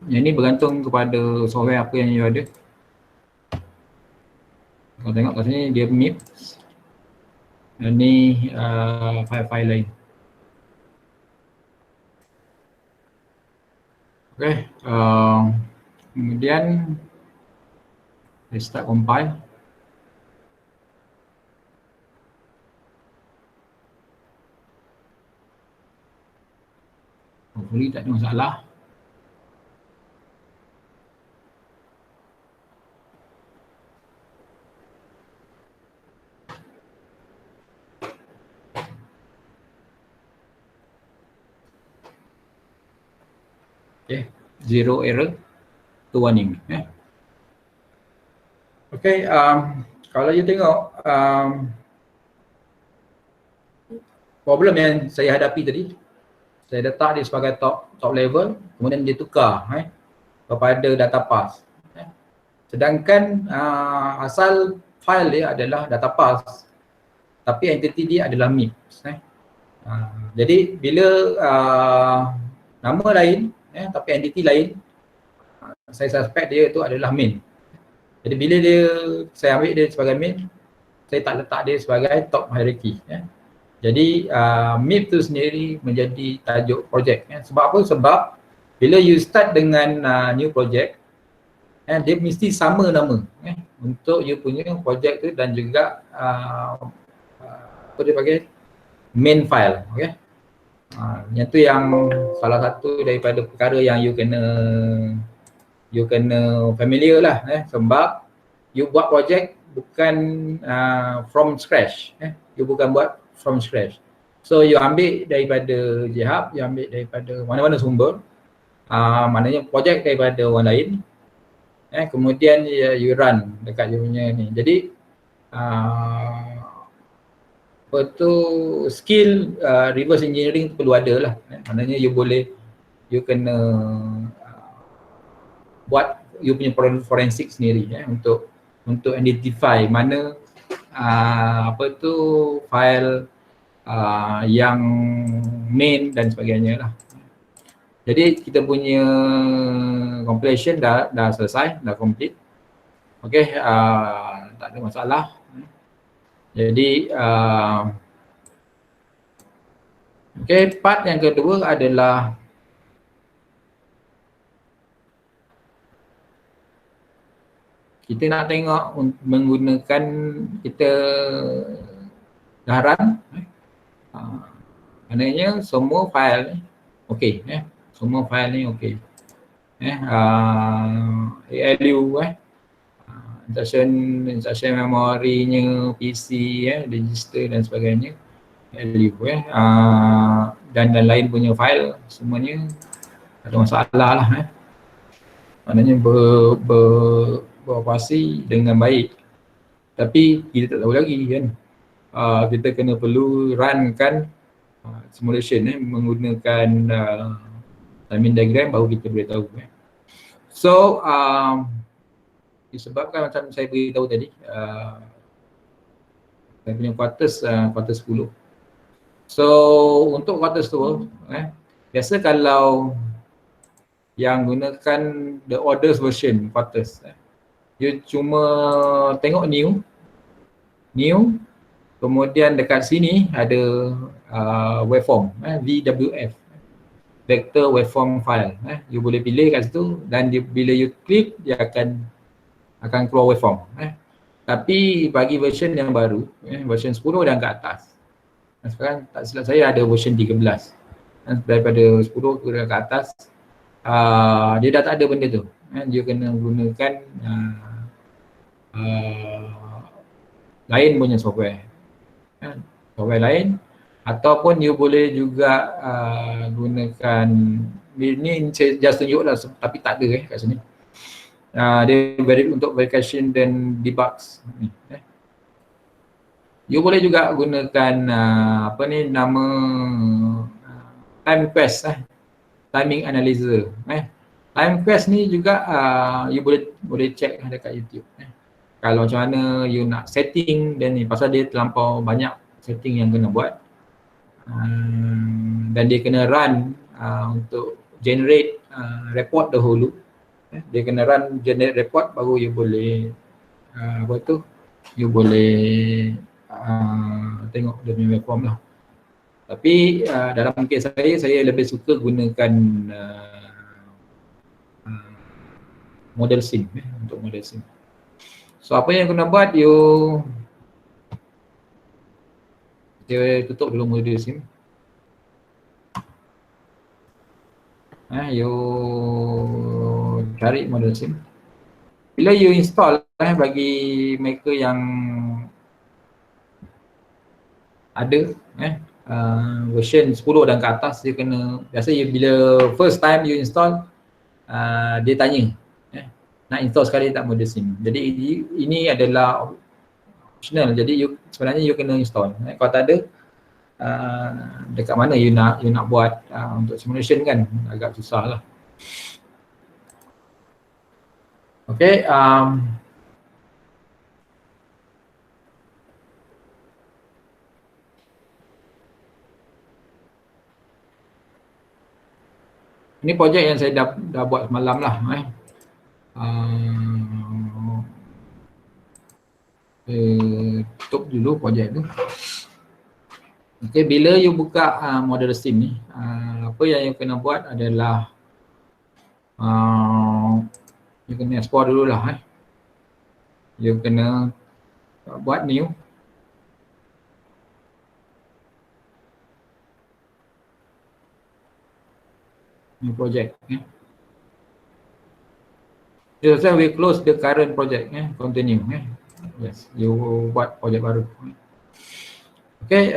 Speaker 1: Yang ni bergantung kepada software apa yang you ada. Kalau tengok kat sini dia MIPS. Dan ni file-file lain. Okay, kemudian saya start compile. Hopefully tak ada masalah. Okay, zero error, tu warning. Okay, kalau you tengok problem yang saya hadapi tadi, saya letak dia sebagai top level, kemudian dia tukar kepada data path. Sedangkan asal file dia adalah data path, tapi entity dia adalah MIPS. Jadi bila nama lain tapi entity lain, saya suspect dia itu adalah main. Jadi bila saya ambil dia sebagai main, saya tak letak dia sebagai top hierarchy. Jadi MIP tu sendiri menjadi tajuk project. Sebab apa? Sebab bila you start dengan new project, dia mesti sama nama untuk you punya project tu dan juga apa dia panggil main file. Okay? Yang tu yang salah satu daripada perkara yang you kena familiar lah, sebab you buat project bukan from scratch, you bukan buat from scratch. So you ambil daripada GitHub, you ambil daripada mana-mana sumber, maknanya project daripada orang lain, kemudian you run dekat you punya ni. Jadi apa tu, skill reverse engineering perlu ada lah. Maknanya you kena buat you punya forensik sendiri untuk identify mana apa tu file yang main dan sebagainya lah. Jadi kita punya compilation dah selesai, dah complete. Okey, tak ada masalah. Jadi okey, part yang kedua adalah kita nak tengok menggunakan kita dah run. Maknanya semua file ni okey, semua file ni okey. ALU instruction memorinya PC register dan sebagainya, ALU dan lain punya file semuanya ada masalah lah. Maknanya beroperasi dengan baik, tapi kita tak tahu lagi kan. Kita kena perlu runkan simulation menggunakan timing diagram baru kita boleh tahu. So disebabkan macam saya beritahu tadi, saya punya quarters 10. So untuk quarters 2 biasa kalau yang gunakan the orders version quarters, you cuma tengok new, kemudian dekat sini ada waveform, VWF, vector waveform file. You boleh pilih kat situ dan bila you klik dia akan keluar waveform. Tapi bagi version yang baru, version 10 dan ke atas, sekarang tak silap saya ada version 13, daripada 10 ke atas, dia dah tak ada benda tu. Dia kena gunakan lain punya software, software lain, ataupun you boleh juga gunakan ni saya just tunjuk lah tapi tak ada kat sini. Dia untuk verification dan debugs. You boleh juga gunakan apa ni nama time quest, timing analyzer. Time quest ni juga you boleh check dekat YouTube. Kalau macam mana you nak setting dan ni, pasal dia terlampau banyak setting yang kena buat, dan dia kena run untuk generate report dahulu. Dia kena run generate report baru you boleh you boleh tengok dia punya waveform lah. Tapi dalam kes saya lebih suka gunakan model sim untuk model sim. So apa yang kena buat, dia tutup dulu model sim. You cari model sim. Bila you install bagi mereka yang ada version 10 dan ke atas, dia kena, biasa bila first time you install, dia tanya nak install sekali tak model sim. Jadi ini adalah optional, jadi sebenarnya you kena install. Kalau tak ada, dekat mana you nak buat untuk simulation kan, agak susah lah. Okay, ini projek yang saya dah buat semalam lah. Tutup dulu projek tu. Okay, bila you buka model sim ni, apa yang you kena buat adalah you kena export dulu lah. You kena buat new. New project. Just we close the current project. Continue. Yes, you buat projek baru. Okay,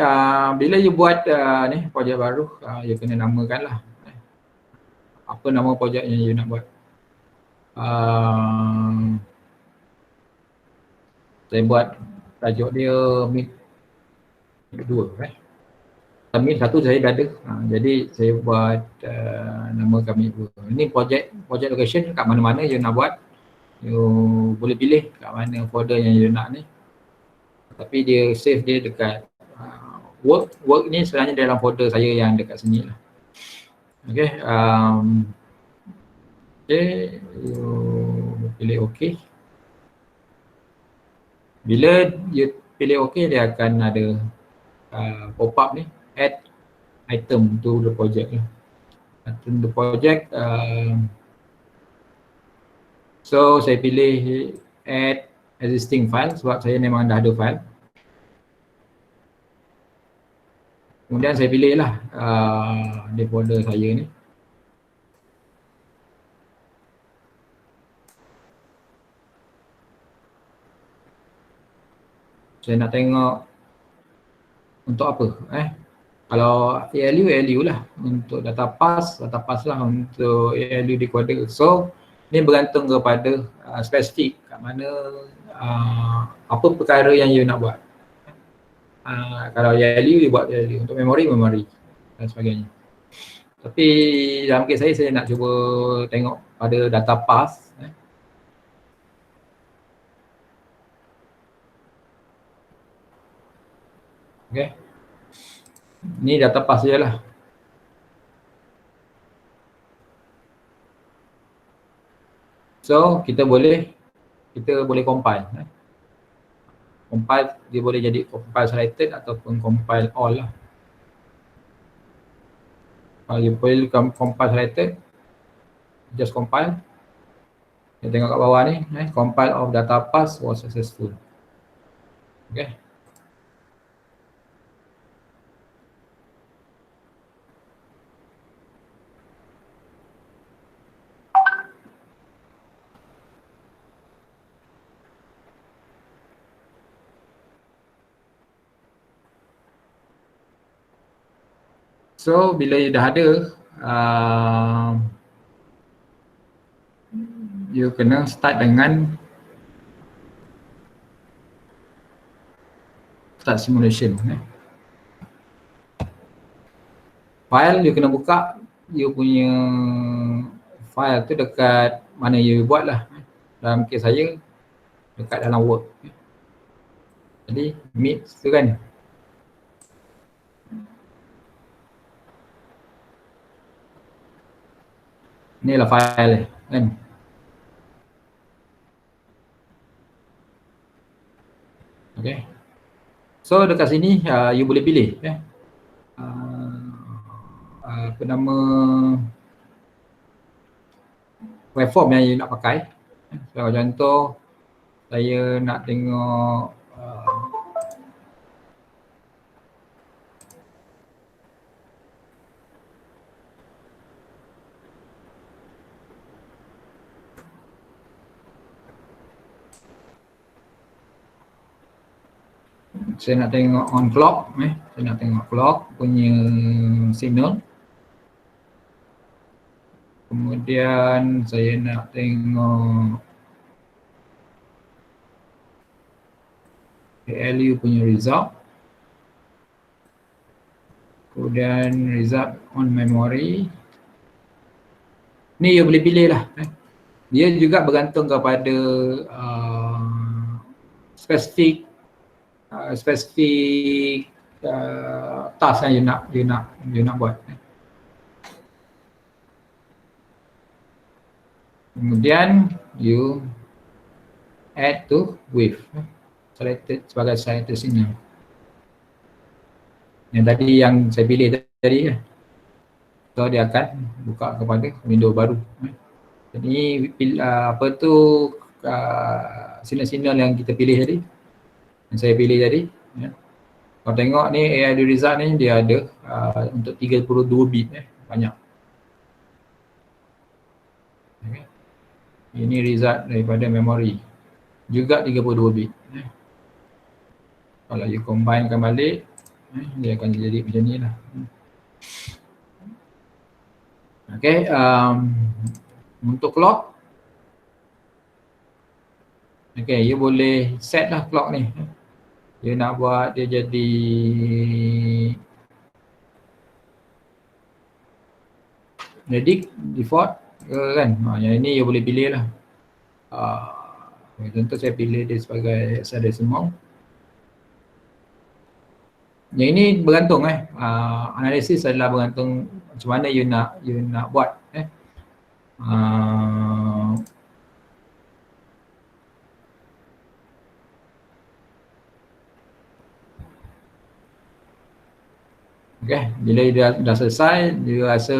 Speaker 1: bila you buat ni projek baru, you kena namakan lah. Apa nama projek yang you nak buat? Saya buat tajuk dia MIT 2 MIT 1 saya dah ada. Jadi saya buat namakan MIT 2. Ini project location kat mana-mana you nak buat. You boleh pilih kat mana folder yang you nak ni. Tapi dia save dia dekat work ni sebenarnya dalam folder saya yang dekat sini lah. Okay, you pilih OK. Bila you pilih OK, dia akan ada pop up ni, add item to the project lah. Item the project. So saya pilih add existing file sebab saya memang dah ada file. Kemudian saya pilih lah di folder saya ni. Saya nak tengok untuk apa. Kalau ALU lah. Untuk data pass lah. Untuk ALU decoder. So ini bergantung kepada spesifik kat mana apa perkara yang you nak buat. Kalau ALU, you buat ALU. Untuk memori dan sebagainya. Tapi dalam kes saya nak cuba tengok pada data pass. Okay. Ni data pass je lah. So kita boleh compile. Compile dia boleh jadi compile selected ataupun compile all lah. Kalau you boleh compile selected, just compile. Kita tengok kat bawah ni, compile of data pass was successful. Okay. So bila you dah ada, you kena start dengan start simulation. File you kena buka, you punya file tu dekat mana you buat lah. Dalam kes saya dekat dalam Word. Jadi mix tu kan. Ni lah file kan. Okay. So dekat sini you boleh pilih apa nama waveform yang you nak pakai. So, contoh saya nak tengok saya nak tengok on clock, saya nak tengok clock punya signal. Kemudian saya nak tengok ALU punya result. Kemudian result on memory. Ni you boleh pilih lah. Dia juga bergantung kepada spesifik task yang you nak buat. Kemudian you add to wave selected sebagai selected signal. Yang tadi yang saya pilih tadi ya. So dia akan buka kepada window baru. Jadi apa tu signal-signal yang kita pilih tadi, yang saya pilih tadi ya. Kalau tengok ni ALU result ni dia ada untuk 32 bit banyak. Okay. Ini result daripada memory juga 32 bit. Kalau you combinekan balik dia akan jadi macam ni lah. Okay, untuk clock, okay, you boleh set lah clock ni. You nak buat dia jadi edit default ke kan. Yang ini you boleh pilih lah. Contoh saya pilih dia sebagai hexadecimal. Yang ini bergantung analisis adalah bergantung macam mana you nak buat Okay, bila dah selesai, dia rasa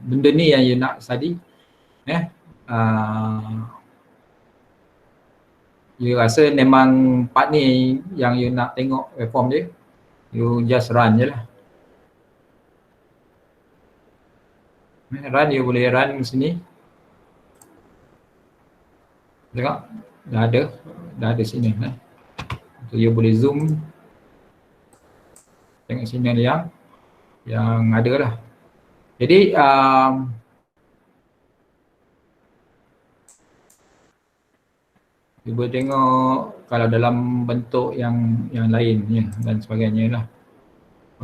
Speaker 1: benda ni yang you nak study, you rasa memang part ni yang you nak tengok waveform dia, you just run je lah. Run, you boleh run sini. Tengok, dah ada sini. So you boleh zoom. Tengok sini yang ada lah. Jadi you boleh tengok kalau dalam bentuk yang lain ya, dan sebagainya lah.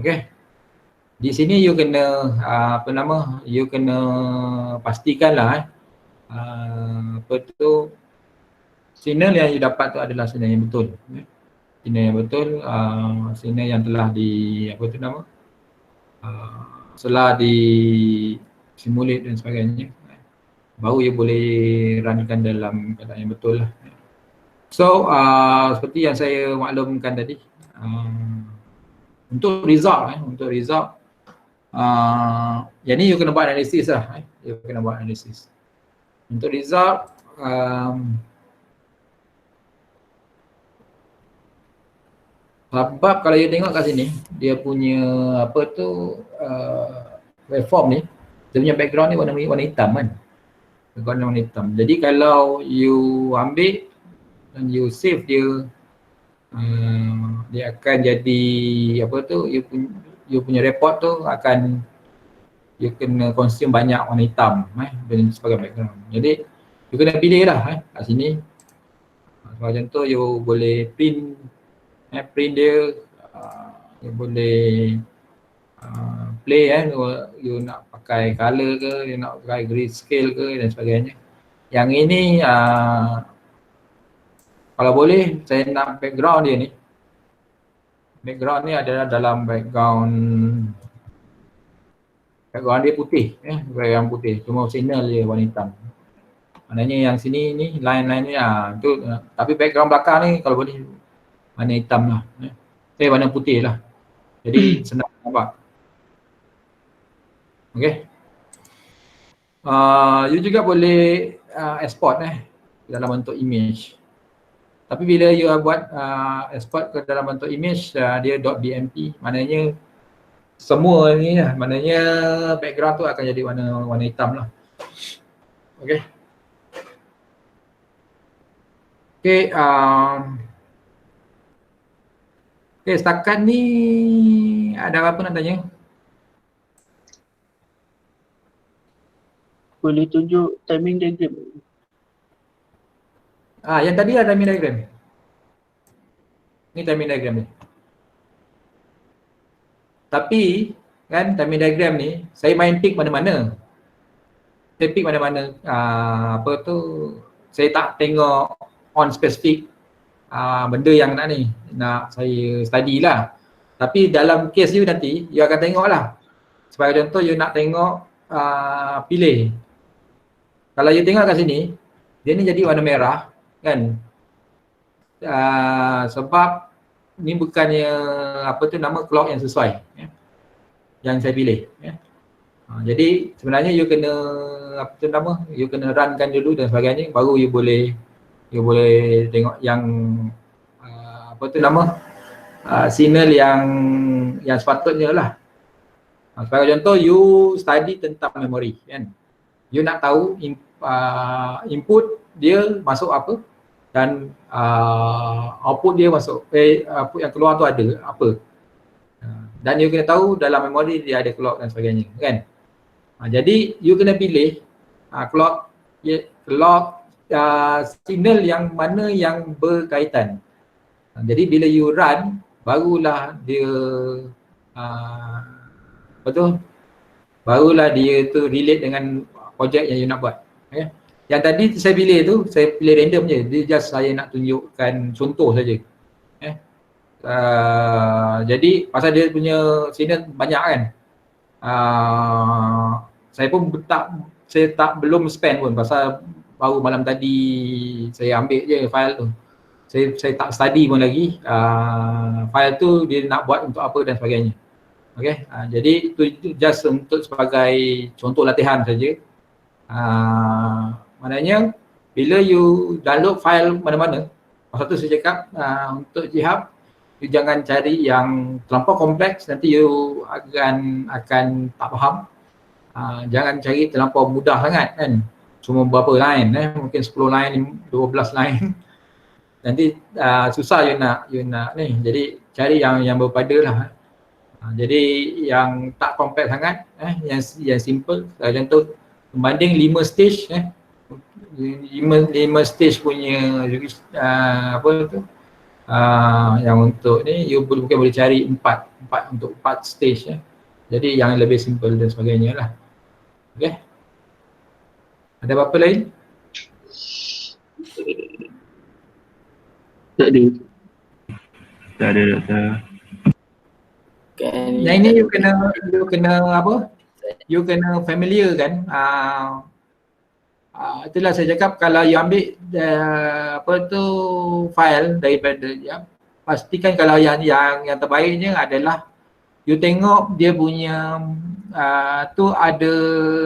Speaker 1: Okay. Di sini you kena you kena pastikan lah signal yang you dapat tu adalah signal yang betul. Signal yang betul, signal yang telah setelah di simulate dan sebagainya, baru you boleh runkan dalam keadaan yang betul lah. So seperti yang saya maklumkan tadi, untuk result yang ni you kena buat analisis lah. You kena buat analisis. Untuk result sebab kalau you tengok kat sini, dia punya waveform ni, dia punya background ni warna hitam kan. Background warna hitam. Jadi kalau you ambil dan you save dia, dia akan jadi you punya report tu akan you kena consume banyak warna hitam sebagai background. Jadi you kena pilih lah kat sini. Sebagai contoh, you boleh print dia, you boleh play you nak pakai color ke, you nak pakai grayscale ke dan sebagainya. Yang ini kalau boleh saya nak background dia ni. Background ni adalah dalam background dia putih, background putih, cuma signal dia warna hitam. Maknanya yang sini ni line-line ni tu, tapi background belakang ni kalau boleh warna hitam lah, warna putih lah. Jadi senang nampak. Okay. You juga boleh export dalam bentuk image. Tapi bila you buat export ke dalam bentuk image, dia .bmp, maknanya semua ni lah, maknanya background tu akan jadi warna hitam lah. Okay. Okay, setakat ni ada apa nak tanya?
Speaker 2: Boleh tunjuk timing diagram.
Speaker 1: Yang tadi ada timing diagram. Ni timing diagram ni. Tapi kan timing diagram ni saya main pick mana-mana. Saya pick mana-mana saya tak tengok on specific benda yang nak saya study lah. Tapi dalam case you nanti, you akan tengok lah. Sebagai contoh, you nak tengok pilih. Kalau you tengok kat sini, dia ni jadi warna merah kan. Sebab ni bukannya nama clock yang sesuai yang saya pilih. Jadi sebenarnya you kena you kena runkan dulu dan sebagainya, baru you boleh tengok yang signal yang sepatutnya lah. Sebagai contoh, you study tentang memori kan. You nak tahu input dia masuk apa dan output dia masuk output yang keluar tu ada apa. Dan you kena tahu dalam memori dia ada clock dan sebagainya kan. Jadi you kena pilih clock signal yang mana yang berkaitan. Jadi bila you run, barulah dia uh, apa tu, barulah dia tu relate dengan projek yang you nak buat. Okay. Yang tadi saya pilih tu, saya pilih random je, dia just saya nak tunjukkan contoh saja. Jadi pasal dia punya sini banyak kan, saya pun belum spend pun pasal baru malam tadi saya ambil je file tu. Saya tak study pun lagi file tu dia nak buat untuk apa dan sebagainya. Okay, jadi itu just untuk sebagai contoh latihan saja. Maknanya bila you download file mana-mana, pasal tu saya cakap untuk Jihab, you jangan cari yang terlampau kompleks, nanti you akan tak faham. Jangan cari terlampau mudah sangat kan, cuma berapa line mungkin 10 line, 12 line nanti susah you nak ni. Jadi cari yang berpada lah. Jadi yang tak kompleks sangat, yang simple. Contoh membanding 5 stage 5 stage punya apa tu, yang untuk ni you mungkin boleh cari 4 untuk 4 stage Jadi yang lebih simple dan sebagainya lah. Okey. Ada apa-apa lain?
Speaker 2: Tak ada.
Speaker 3: Tak ada doktor.
Speaker 1: Yang ini you kena apa? You kena familiar kan. Itulah saya cakap, kalau you ambil apa tu file daripada pastikan kalau yang terbaiknya adalah you tengok dia punya tu ada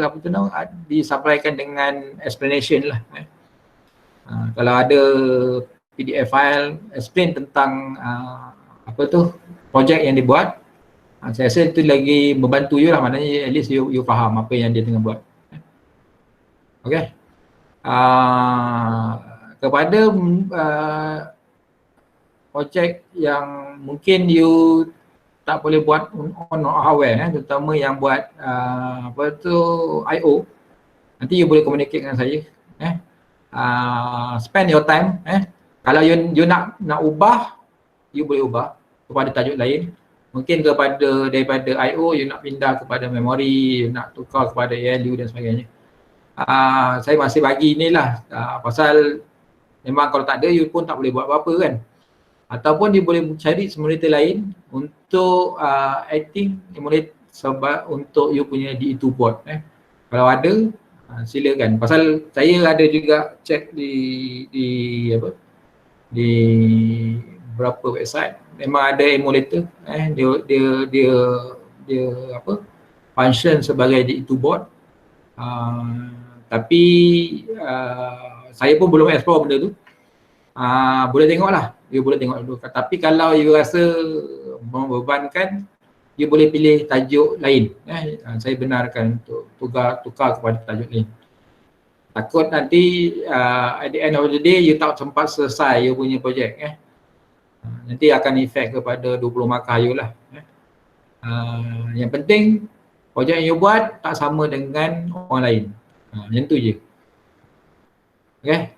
Speaker 1: apa tu nama, disupplykan dengan explanation lah. Kalau ada PDF file explain tentang apa tu projek yang dibuat, saya rasa itu lagi membantu you lah, maknanya at least you faham apa yang dia tengah buat. Okay. Kepada projek yang mungkin you tak boleh buat on hardware, terutama yang buat apa tu I/O, nanti you boleh communicate dengan saya. Spend your time. Kalau you nak ubah, you boleh ubah kepada tajuk lain. Mungkin daripada I/O you nak pindah kepada memori, you nak tukar kepada ALU dan sebagainya. Saya masih bagi inilah pasal memang kalau tak ada you pun tak boleh buat apa-apa kan. Ataupun you boleh cari simulator lain untuk acting emulate sebab untuk you punya DE2 board. Kalau ada silakan. Pasal saya ada juga check di beberapa website memang ada emulator dia apa function sebagai DE2 board. Tapi saya pun belum explore benda tu. Boleh tengoklah, you boleh tengok dulu. Tapi kalau you rasa membebankan, you boleh pilih tajuk lain. Saya benarkan untuk tukar kepada tajuk lain. Takut nanti at the end of the day you tak sempat selesai you punya projek. Nanti akan efek kepada 20 markah you lah. Yang penting projek yang you buat tak sama dengan orang lain. Macam tu je. Okay.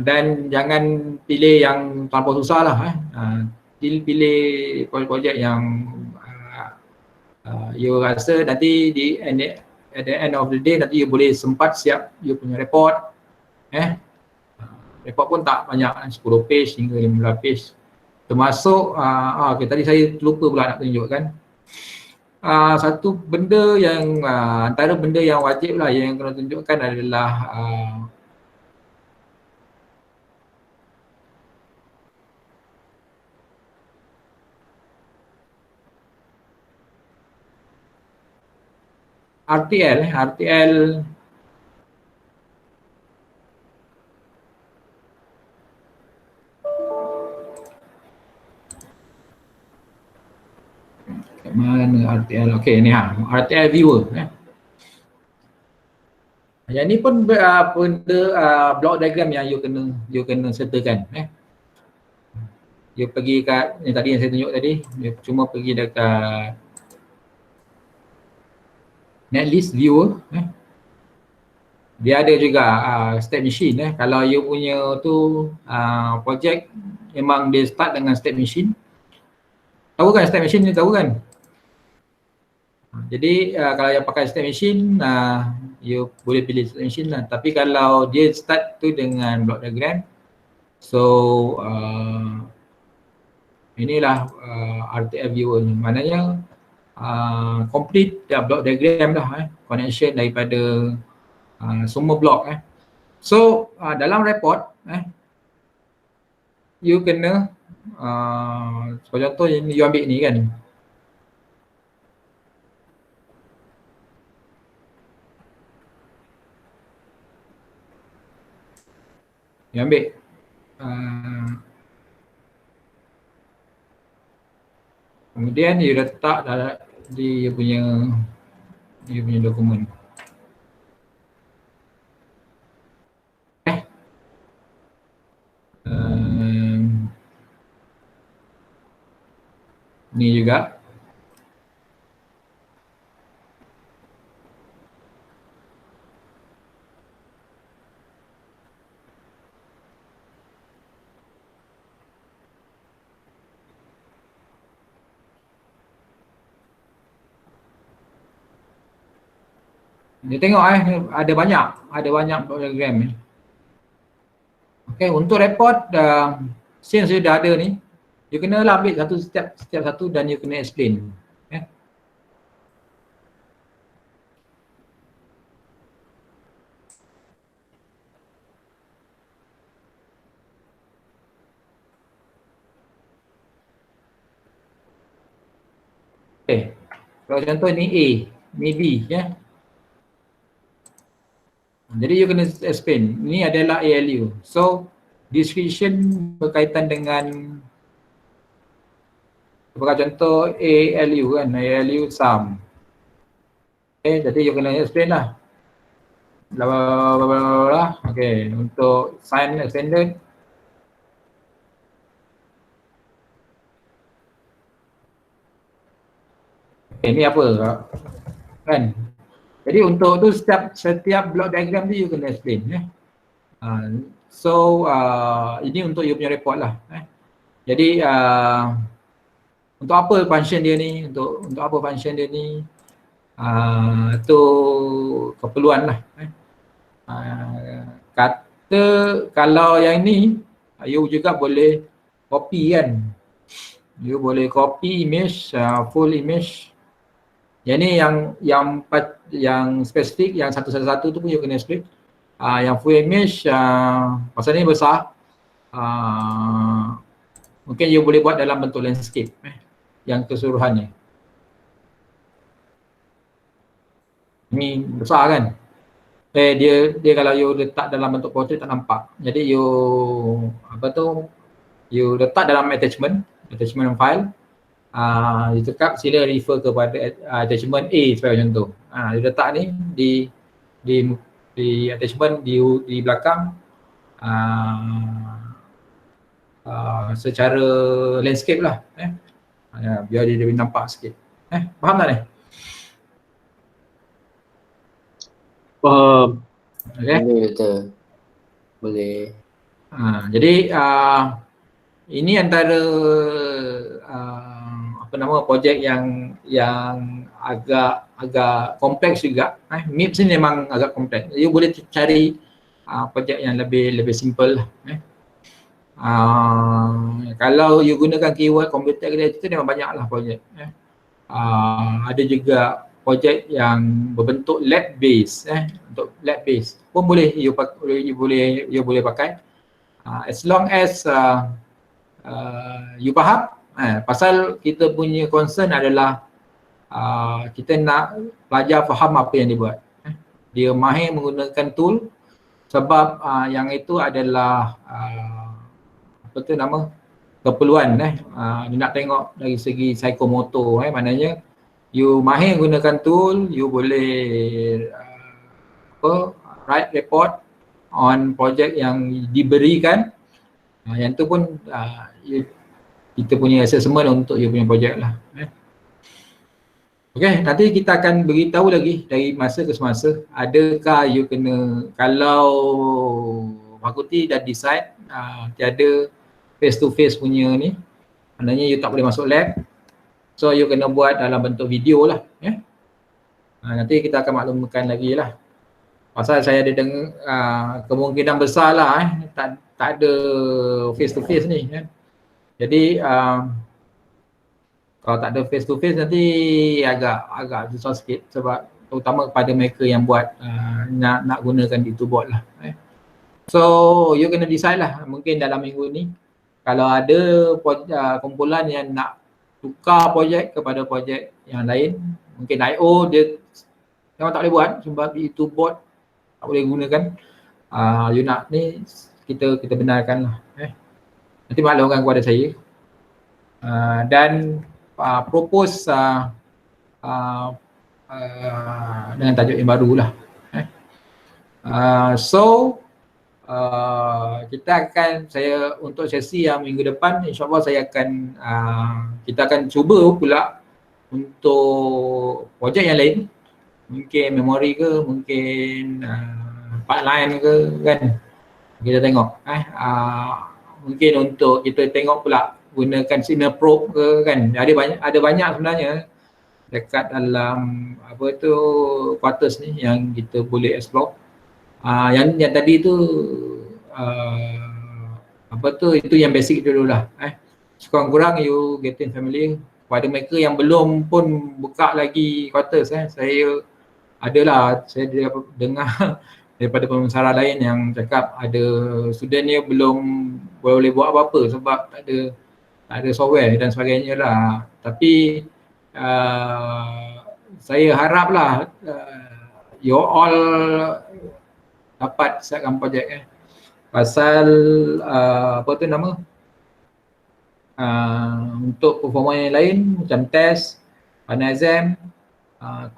Speaker 1: Dan jangan pilih yang terlampau susah lah. Pilih projek yang you rasa nanti at the end of the day nanti you boleh sempat siap you punya report. Report pun tak banyak, 10 page hingga 15 page. Termasuk okay, tadi saya lupa pula nak tunjukkan. Satu benda yang antara benda yang wajib lah yang kena tunjukkan adalah RTL mana RTL, okey ni RTL viewer. Yang ni pun benda block diagram yang you kena sertakan. You pergi kat yang tadi yang saya tunjuk tadi, you cuma pergi dekat netlist viewer. dia ada juga state machine Kalau you punya tu project memang dia start dengan state machine. Tahu kan state machine ni, tahu kan? Jadi kalau yang pakai state machine, you boleh pilih state machine lah. Tapi kalau dia start tu dengan block diagram, so inilah RTF viewer ni. Maknanya complete block diagram lah connection daripada semua blok So dalam report you kena contoh you ambil ni kan, you ambil kemudian you letak dalam di you punya dokumen. Ni juga dia tengok ada banyak program Okay, untuk report since you dah ada ni, you kena lah ambil setiap satu dan you kena explain. Okay, kalau contoh ni A, ni B Jadi you kena explain, ni adalah ALU. So description berkaitan dengan sebagai contoh ALU kan, ALU sum. Okay, jadi you kena explain lah. Bla bla bla bla bla. Okay, untuk sign extended. Ini apa kan? Jadi untuk tu setiap block diagram tu you kena explain So ini untuk you punya report lah Jadi untuk apa function dia ni, untuk apa function dia ni, tu keperluan lah kata kalau yang ni you juga boleh copy kan, you boleh copy image, full image. Yang ni yang spesifik, yang satu-satu tu pun you kena explain. Yang full image pasal ni besar, mungkin you boleh buat dalam bentuk landscape yang keseluruhannya. Ni besar kan? Dia kalau you letak dalam bentuk portrait tak nampak. Jadi you you letak dalam attachment file. Dia cakap sila refer kepada attachment A sebagai contoh. Dia letak ni di attachment di belakang secara landscape lah biar dia lebih nampak sikit. Faham tak ni?
Speaker 4: Faham.
Speaker 1: Okay.
Speaker 4: Betul. Boleh.
Speaker 1: Jadi ini antara projek yang agak kompleks juga. MIPS ni memang agak kompleks. You boleh cari projek yang lebih simple lah. Kalau you gunakan keyword computer creator tu memang banyaklah projek. Ada juga projek yang berbentuk lab base untuk lab base pun boleh you boleh pakai as long as you faham. Pasal kita punya concern adalah kita nak pelajar faham apa yang dia buat. Dia mahir menggunakan tool sebab yang itu adalah keperluan dia nak tengok dari segi psikomotor maknanya you mahir gunakan tool, you boleh write report on project yang diberikan. Yang tu pun kita punya assessment untuk you punya project lah. Okey, nanti kita akan beritahu lagi dari masa ke semasa adakah you kena, kalau fakulti dah decide tiada face to face punya ni, maknanya you tak boleh masuk lab, so you kena buat dalam bentuk video lah. Nanti kita akan maklumkan lagi lah. Pasal saya ada dengar kemungkinan besar lah tak ada face to face ni kan. Jadi kalau tak ada face to face nanti agak susah sikit, sebab terutama kepada mereka yang buat nak gunakan itu board lah. So you kena decide lah, mungkin dalam minggu ni kalau ada kumpulan yang nak tukar projek kepada projek yang lain, mungkin IO dia memang tak boleh buat sebab itu board tak boleh gunakan. You nak ni kita benarkan lah. Nanti maklumkan kepada saya. Dan propose dengan tajuk yang baru lah. Kita akan, untuk sesi yang minggu depan, insyaAllah saya akan, kita akan cuba pula untuk projek yang lain. Mungkin memori ke, mungkin pipeline ke kan. Kita tengok. Mungkin untuk kita tengok pula gunakan signal probe ke kan. Ada banyak sebenarnya dekat dalam quarters ni yang kita boleh explore. Yang tadi tu itu yang basic dululah. Sekurang-kurang you getting familiar. Pada mereka yang belum pun buka lagi quarters, saya dengar daripada pembesara lain yang cakap ada student dia belum boleh buat apa-apa sebab tak ada software dan sebagainya lah. Tapi saya haraplah you all dapat siapkan projek pasal untuk performa yang lain macam test, final exam,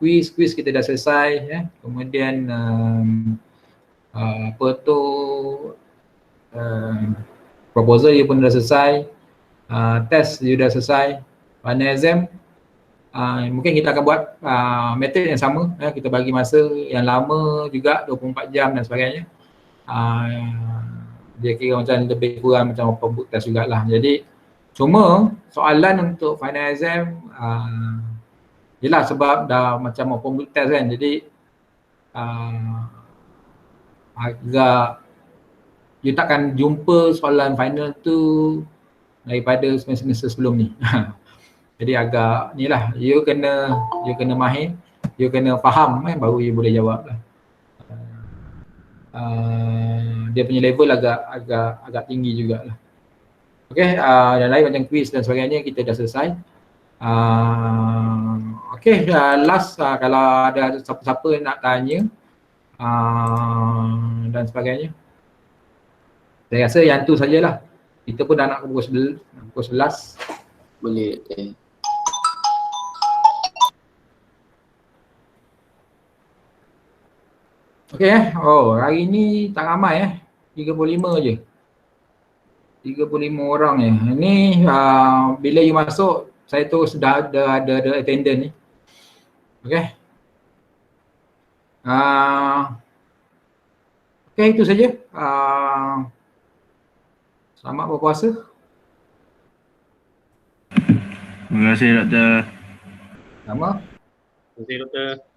Speaker 1: quiz kita dah selesai kemudian proposal dia pun dah selesai, test dia dah selesai, final exam mungkin kita akan buat method yang sama, kita bagi masa yang lama juga 24 jam dan sebagainya. Dia kira macam lebih kurang macam open book test jugalah. Jadi cuma soalan untuk final exam yelah sebab dah macam open book test kan, jadi agak you takkan jumpa soalan final tu daripada semester sebelum ni. Jadi agak ni lah, you kena mahir, you kena faham baru you boleh jawab lah. Dia punya level agak tinggi jugalah. Okay, yang lain macam quiz dan sebagainya kita dah selesai. Okay, last kalau ada siapa-siapa nak tanya dan sebagainya. Saya rasa yang tu sajalah. Kita pun dah nak pukul 11.
Speaker 4: Boleh.
Speaker 1: Okay hari ni tak ramai 35 je. 35 orang je. Ini bila you masuk, saya tu sudah ada attendant ni. Okay. Okay, itu saja. Selamat berpuasa.
Speaker 3: Terima kasih Doktor.
Speaker 1: Sama.
Speaker 2: Terima kasih, Doktor.